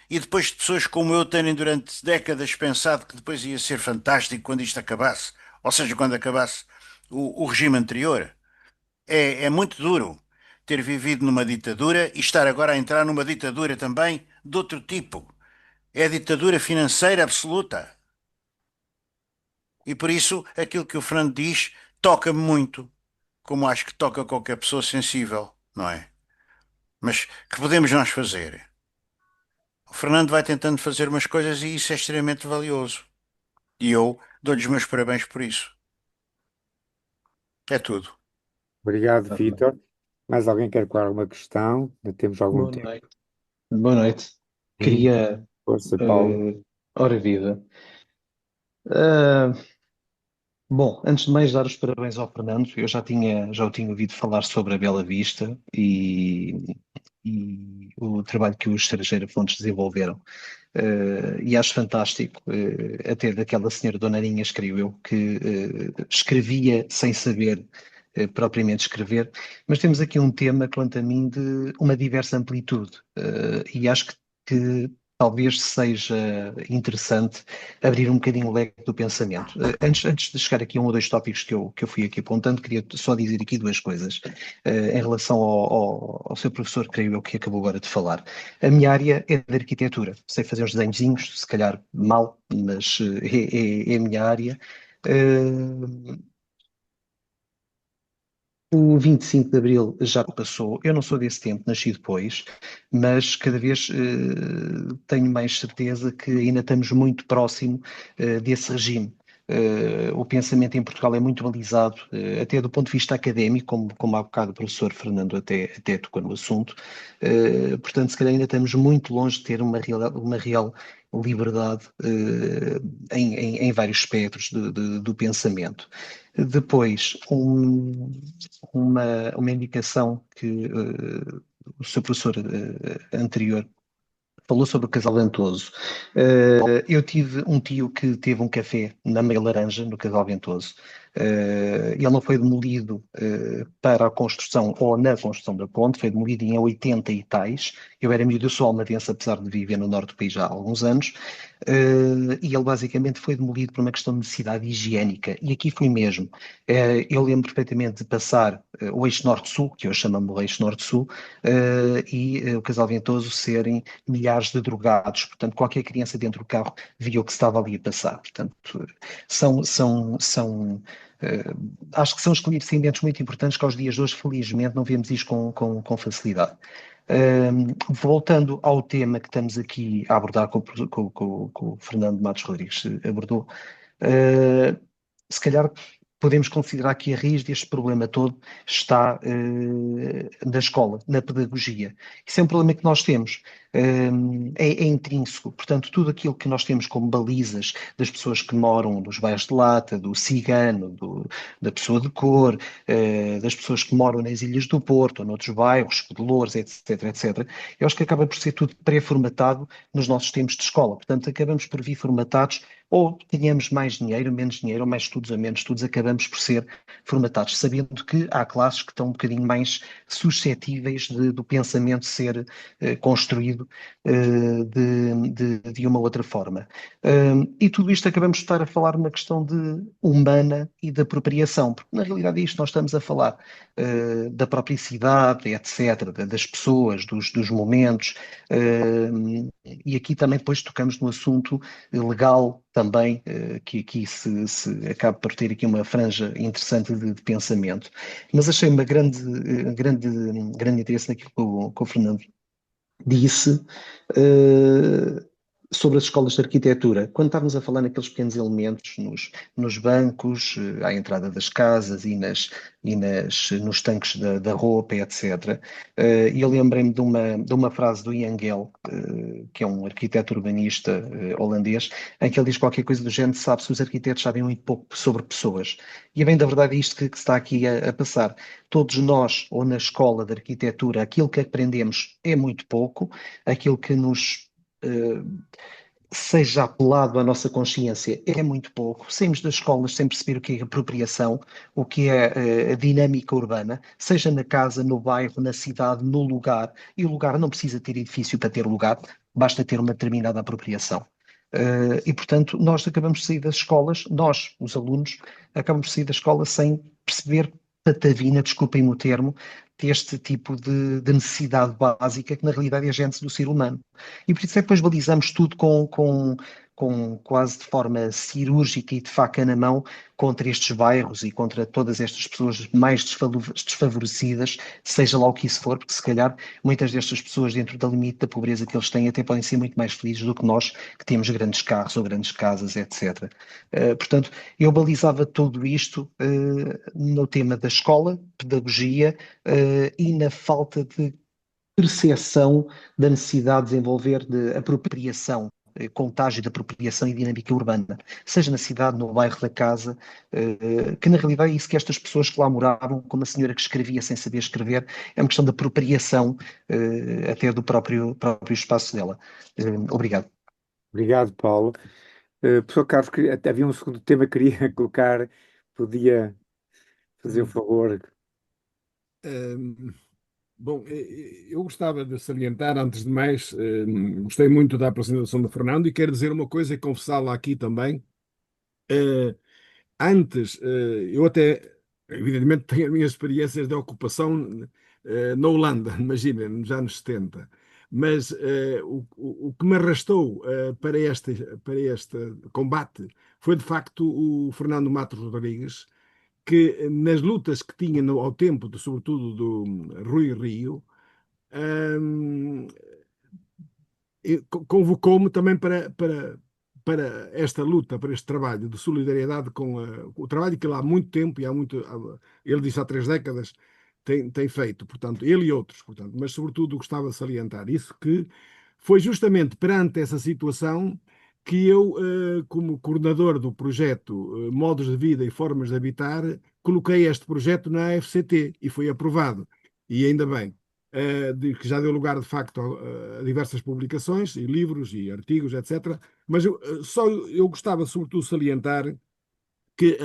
e depois de pessoas como eu terem durante décadas pensado que depois ia ser fantástico quando isto acabasse, ou seja, quando acabasse o regime anterior, é muito duro ter vivido numa ditadura e estar agora a entrar numa ditadura também de outro tipo. É a ditadura financeira absoluta. E por isso, aquilo que o Fernando diz toca-me muito, como acho que toca qualquer pessoa sensível, não é? Mas que podemos nós fazer? O Fernando vai tentando fazer umas coisas e isso é extremamente valioso. E eu dou-lhe os meus parabéns por isso. É tudo. Obrigado, Vítor. Mais alguém quer colocar alguma questão? Ainda temos algum Boa tempo. noite. Boa noite. Sim, Queria, força, Paulo. ora viva. Ah, bom, antes de mais dar os parabéns ao Fernando, eu já o tinha ouvido falar sobre a Bela Vista e o trabalho que os Estrangeira Fontes desenvolveram. E acho fantástico, até daquela senhora Dona Aninhas, creio eu, que escrevia sem saber propriamente escrever, mas temos aqui um tema, quanto a mim, de uma diversa amplitude, e acho que talvez seja interessante abrir um bocadinho o leque do pensamento. Antes de chegar aqui a um ou dois tópicos que eu fui aqui apontando, queria só dizer aqui duas coisas. Em relação ao seu professor, creio eu, que acabou agora de falar. A minha área é de arquitetura. Sei fazer uns desenhozinhos, se calhar mal, mas é a minha área. Uh, o 25 de Abril já passou. Eu não sou desse tempo, nasci depois, mas cada vez tenho mais certeza que ainda estamos muito próximo desse regime. O pensamento em Portugal é muito balizado, até do ponto de vista académico, como há bocado o professor Fernando até tocou no assunto. Portanto, se calhar ainda estamos muito longe de ter uma real liberdade em vários espectros do pensamento. Depois, uma indicação que o seu professor anterior falou sobre o Casal Ventoso. Eu tive um tio que teve um café na Meia Laranja, no Casal Ventoso. Ele não foi demolido para a construção ou na construção da ponte, foi demolido em 80 e tais. Eu era miúdo, eu sou almadense, apesar de viver no norte do país já há alguns anos. E ele basicamente foi demolido por uma questão de necessidade higiênica. E aqui foi mesmo. Eu lembro perfeitamente de passar o eixo norte-sul, que eu chamo o eixo norte-sul, e o Casal Ventoso serem milhares de drogados. Portanto, qualquer criança dentro do carro via o que estava ali a passar. Portanto, acho que são esclarecimentos muito importantes que aos dias de hoje, felizmente, não vemos isto com facilidade. Voltando ao tema que estamos aqui a abordar com o Fernando Matos Rodrigues abordou, se calhar podemos considerar que a raiz deste problema todo está na escola, na pedagogia. Isso é um problema que nós temos, é intrínseco. Portanto, tudo aquilo que nós temos como balizas das pessoas que moram nos bairros de lata, do cigano, da pessoa de cor, das pessoas que moram nas Ilhas do Porto, ou noutros bairros, de Louros, etc., etc., eu acho que acaba por ser tudo pré-formatado nos nossos tempos de escola. Portanto, acabamos por vir formatados ou tenhamos mais dinheiro, menos dinheiro, ou mais estudos ou menos estudos, acabamos por ser formatados, sabendo que há classes que estão um bocadinho mais suscetíveis do pensamento ser construído de uma outra forma. E tudo isto acabamos de estar a falar numa questão de humana e de apropriação, porque na realidade é isto nós estamos a falar da própria cidade, etc., das pessoas, dos momentos, e aqui também depois tocamos no assunto legal também, que aqui se acaba por ter aqui uma franja interessante de pensamento. Mas achei uma grande interesse naquilo que o Fernando disse sobre as escolas de arquitetura. Quando estávamos a falar naqueles pequenos elementos, nos bancos, à entrada das casas e nos tanques da roupa, etc. E eu lembrei-me de uma frase do Jan Gehl, que é um arquiteto urbanista holandês, em que ele diz qualquer coisa do género: sabe-se, os arquitetos sabem muito pouco sobre pessoas. E é bem da verdade isto que se está aqui a passar. Todos nós, ou na escola de arquitetura, aquilo que aprendemos é muito pouco, aquilo que nos seja apelado à nossa consciência é muito pouco. Saímos das escolas sem perceber o que é apropriação, o que é a dinâmica urbana, seja na casa, no bairro, na cidade, no lugar. E o lugar não precisa ter edifício para ter lugar, basta ter uma determinada apropriação. E, portanto, nós acabamos de sair das escolas, nós, os alunos, acabamos de sair da escola sem perceber patavina, desculpem-me o termo, deste tipo de necessidade básica que na realidade é a gênese do ser humano. E por isso é que depois balizamos tudo com quase de forma cirúrgica e de faca na mão contra estes bairros e contra todas estas pessoas mais desfavorecidas, seja lá o que isso for, porque se calhar muitas destas pessoas dentro do limite da pobreza que eles têm até podem ser muito mais felizes do que nós que temos grandes carros ou grandes casas, etc. Portanto, eu balizava tudo isto no tema da escola, pedagogia e na falta de percepção da necessidade de desenvolver de apropriação, contágio de apropriação e dinâmica urbana, seja na cidade, no bairro da casa, que na realidade é isso que estas pessoas que lá moravam, como a senhora que escrevia sem saber escrever, é uma questão de apropriação até do próprio espaço dela. Obrigado. Obrigado, Paulo. Professor Carlos, até havia um segundo tema que queria colocar, podia fazer o favor. Bom, eu gostava de salientar, antes de mais, gostei muito da apresentação do Fernando e quero dizer uma coisa e confessá-la aqui também. Antes, eu até, evidentemente, tenho as minhas experiências de ocupação na Holanda, imagina, nos anos 70. Mas o que me arrastou para este combate foi, de facto, o Fernando Matos Rodrigues, que nas lutas que tinha ao tempo, sobretudo do Rui Rio, hum, convocou-me também para esta luta, para este trabalho de solidariedade com o trabalho que ele há muito tempo, ele disse há 3 décadas, tem feito, portanto, ele e outros, portanto, mas sobretudo gostava de salientar isso, que foi justamente perante essa situação que eu, como coordenador do projeto Modos de Vida e Formas de Habitar, coloquei este projeto na AFCT e foi aprovado. E ainda bem, que já deu lugar, de facto, a diversas publicações, e livros, e artigos, etc. Mas eu gostava, sobretudo, de salientar que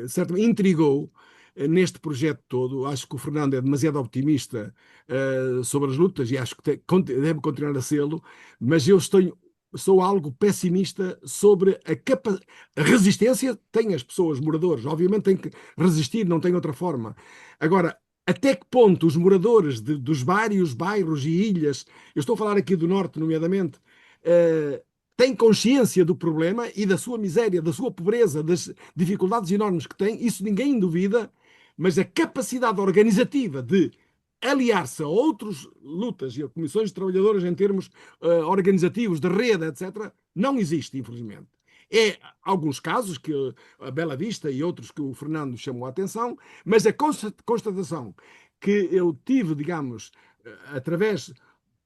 certamente intrigou neste projeto todo. Acho que o Fernando é demasiado optimista sobre as lutas e acho que deve continuar a sê-lo, mas eu sou algo pessimista sobre a resistência. Tem as pessoas, moradores, obviamente têm que resistir, não tem outra forma. Agora, até que ponto os moradores dos vários bairros e ilhas, eu estou a falar aqui do Norte, nomeadamente, têm consciência do problema e da sua miséria, da sua pobreza, das dificuldades enormes que têm, isso ninguém duvida, mas a capacidade organizativa de aliar-se a outras lutas e a comissões de trabalhadores em termos organizativos, de rede, etc., não existe, infelizmente. É alguns casos, que a Bela Vista e outros que o Fernando chamou a atenção, mas a constatação que eu tive, digamos, através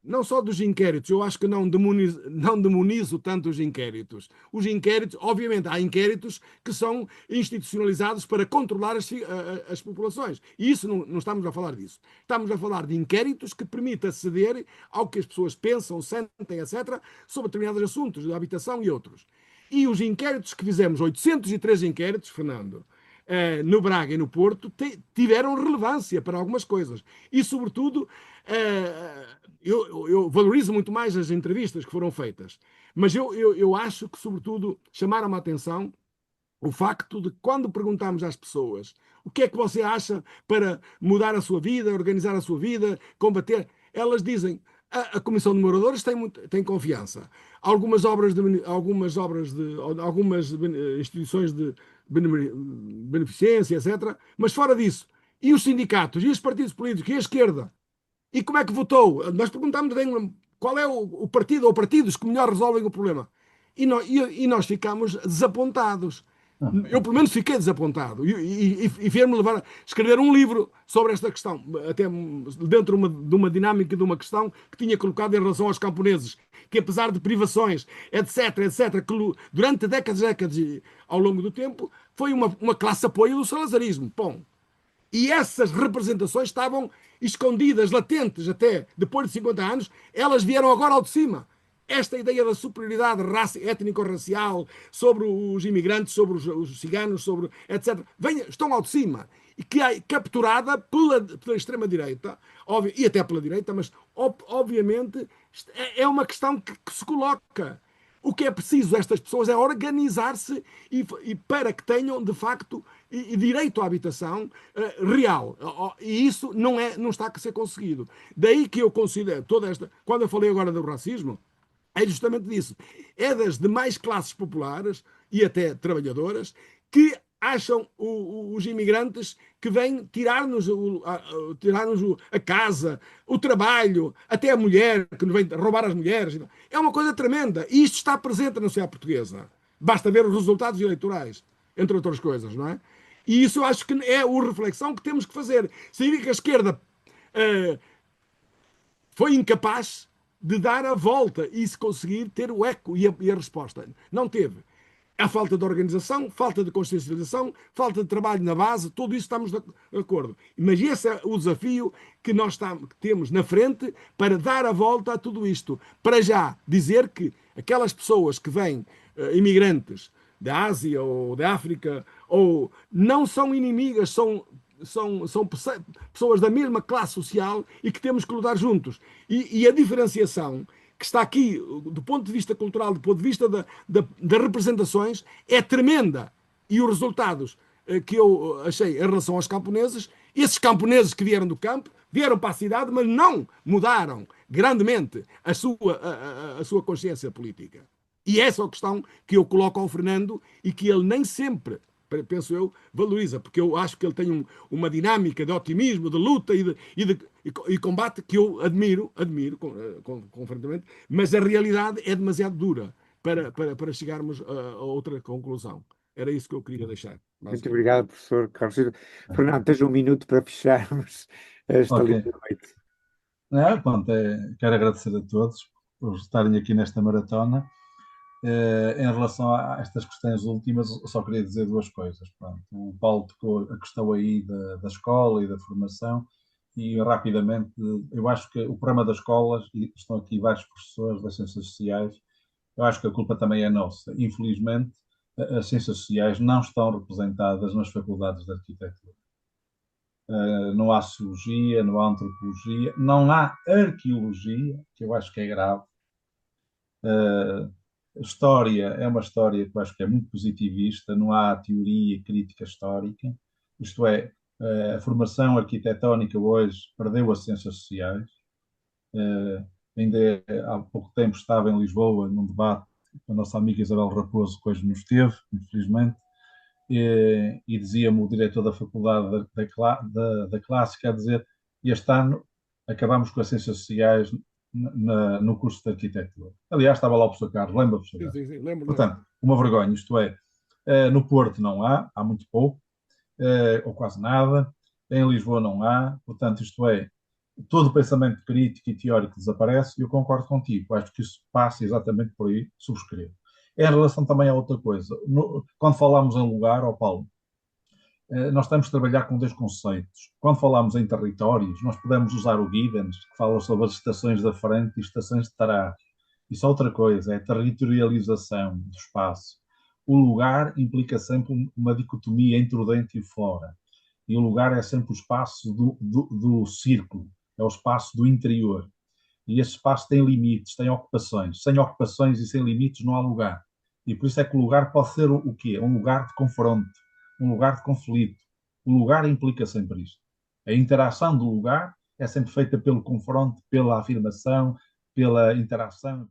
não só dos inquéritos, eu acho que não demonizo tanto os inquéritos. Os inquéritos, obviamente, há inquéritos que são institucionalizados para controlar as populações. E isso não estamos a falar disso. Estamos a falar de inquéritos que permitem aceder ao que as pessoas pensam, sentem, etc., sobre determinados assuntos, de habitação e outros. E os inquéritos que fizemos, 803 inquéritos, Fernando, no Braga e no Porto, tiveram relevância para algumas coisas. E, sobretudo, eu valorizo muito mais as entrevistas que foram feitas, mas eu acho que, sobretudo, chamaram a atenção o facto de, quando perguntamos às pessoas o que é que você acha para mudar a sua vida, organizar a sua vida, combater, elas dizem a Comissão de Moradores tem confiança. Algumas instituições de beneficência, etc. Mas fora disso, e os sindicatos, e os partidos políticos, e a esquerda? E como é que votou? Nós perguntámos qual é o partido ou partidos que melhor resolvem o problema. E nós ficámos desapontados. Eu, pelo menos, fiquei desapontado. E ver-me levar a escrever um livro sobre esta questão, até dentro de uma dinâmica de uma questão que tinha colocado em relação aos camponeses, que apesar de privações, etc., que durante décadas ao longo do tempo, foi uma classe de apoio do salazarismo. Bom, e essas representações estavam escondidas, latentes, até depois de 50 anos, elas vieram agora ao de cima. Esta ideia da superioridade étnico-racial sobre os imigrantes, sobre os ciganos, sobre etc., estão ao de cima. E que é capturada pela extrema-direita, e até pela direita, mas obviamente é uma questão que se coloca. O que é preciso estas pessoas é organizar-se e para que tenham, de facto, direito à habitação real. E isso não está a ser conseguido. Daí que eu considero toda esta... Quando eu falei agora do racismo, é justamente disso. É das demais classes populares e até trabalhadoras que acham os imigrantes que vêm tirar-nos a casa, o trabalho, até a mulher, que nos vem roubar as mulheres. É uma coisa tremenda. E isto está presente na sociedade portuguesa. Basta ver os resultados eleitorais, entre outras coisas, não é? E isso eu acho que é a reflexão que temos que fazer. Significa que a esquerda foi incapaz de dar a volta e se conseguir ter o eco e a resposta. Não teve. Há falta de organização, falta de consciencialização, falta de trabalho na base, tudo isso estamos de acordo. Mas esse é o desafio que nós temos na frente para dar a volta a tudo isto. Para já dizer que aquelas pessoas que vêm, imigrantes da Ásia ou da África, ou não são inimigas, são pessoas da mesma classe social e que temos que lutar juntos. E a diferenciação que está aqui, do ponto de vista cultural, do ponto de vista das representações, é tremenda. E os resultados que eu achei em relação aos camponeses, esses camponeses que vieram do campo, vieram para a cidade, mas não mudaram grandemente a sua consciência política. E essa é a questão que eu coloco ao Fernando e que ele nem sempre, penso eu, valoriza, porque eu acho que ele tem uma dinâmica de otimismo, de luta e combate que eu admiro completamente, mas a realidade é demasiado dura para chegarmos a outra conclusão. Era isso que eu queria deixar. Muito obrigado, professor Carlos Silva. Fernando, tens um minuto para fecharmos esta linha de noite. Pronto, quero agradecer a todos por estarem aqui nesta maratona. Em relação a estas questões últimas, eu só queria dizer duas coisas. Pronto, o Paulo tocou a questão aí da escola e da formação, e rapidamente, eu acho que o problema das escolas, e estão aqui vários professores das ciências sociais, eu acho que a culpa também é nossa. Infelizmente, as ciências sociais não estão representadas nas faculdades de arquitetura. Não há sociologia, não há antropologia, não há arqueologia, que eu acho que é grave. A história é uma história que eu acho que é muito positivista, não há teoria crítica histórica, isto é, a formação arquitetónica hoje perdeu as ciências sociais. Ainda há pouco tempo estava em Lisboa num debate com a nossa amiga Isabel Raposo, que hoje nos teve, infelizmente, e dizia-me o diretor da faculdade da Clássica a dizer: este ano acabamos com as ciências sociais no curso de arquitetura. Aliás, estava lá o professor Carlos, lembra, professor Carlos? Sim, lembro. Portanto, uma vergonha, isto é, no Porto não há muito pouco, ou quase nada, em Lisboa não há, portanto, isto é, todo o pensamento crítico e teórico desaparece, e eu concordo contigo. Acho que isso passa exatamente por aí, subscrevo. Em relação também a outra coisa, quando falamos em lugar, ó Paulo, nós temos de trabalhar com dois conceitos. Quando falamos em territórios, nós podemos usar o Giddens, que fala sobre as estações da frente e estações de trás. Isso é outra coisa, é territorialização do espaço. O lugar implica sempre uma dicotomia entre o dentro e o fora. E o lugar é sempre o espaço do círculo, é o espaço do interior. E esse espaço tem limites, tem ocupações. Sem ocupações e sem limites não há lugar. E por isso é que o lugar pode ser o quê? Um lugar de confronto, um lugar de conflito. O lugar implica sempre isto. A interação do lugar é sempre feita pelo confronto, pela afirmação, pela interação.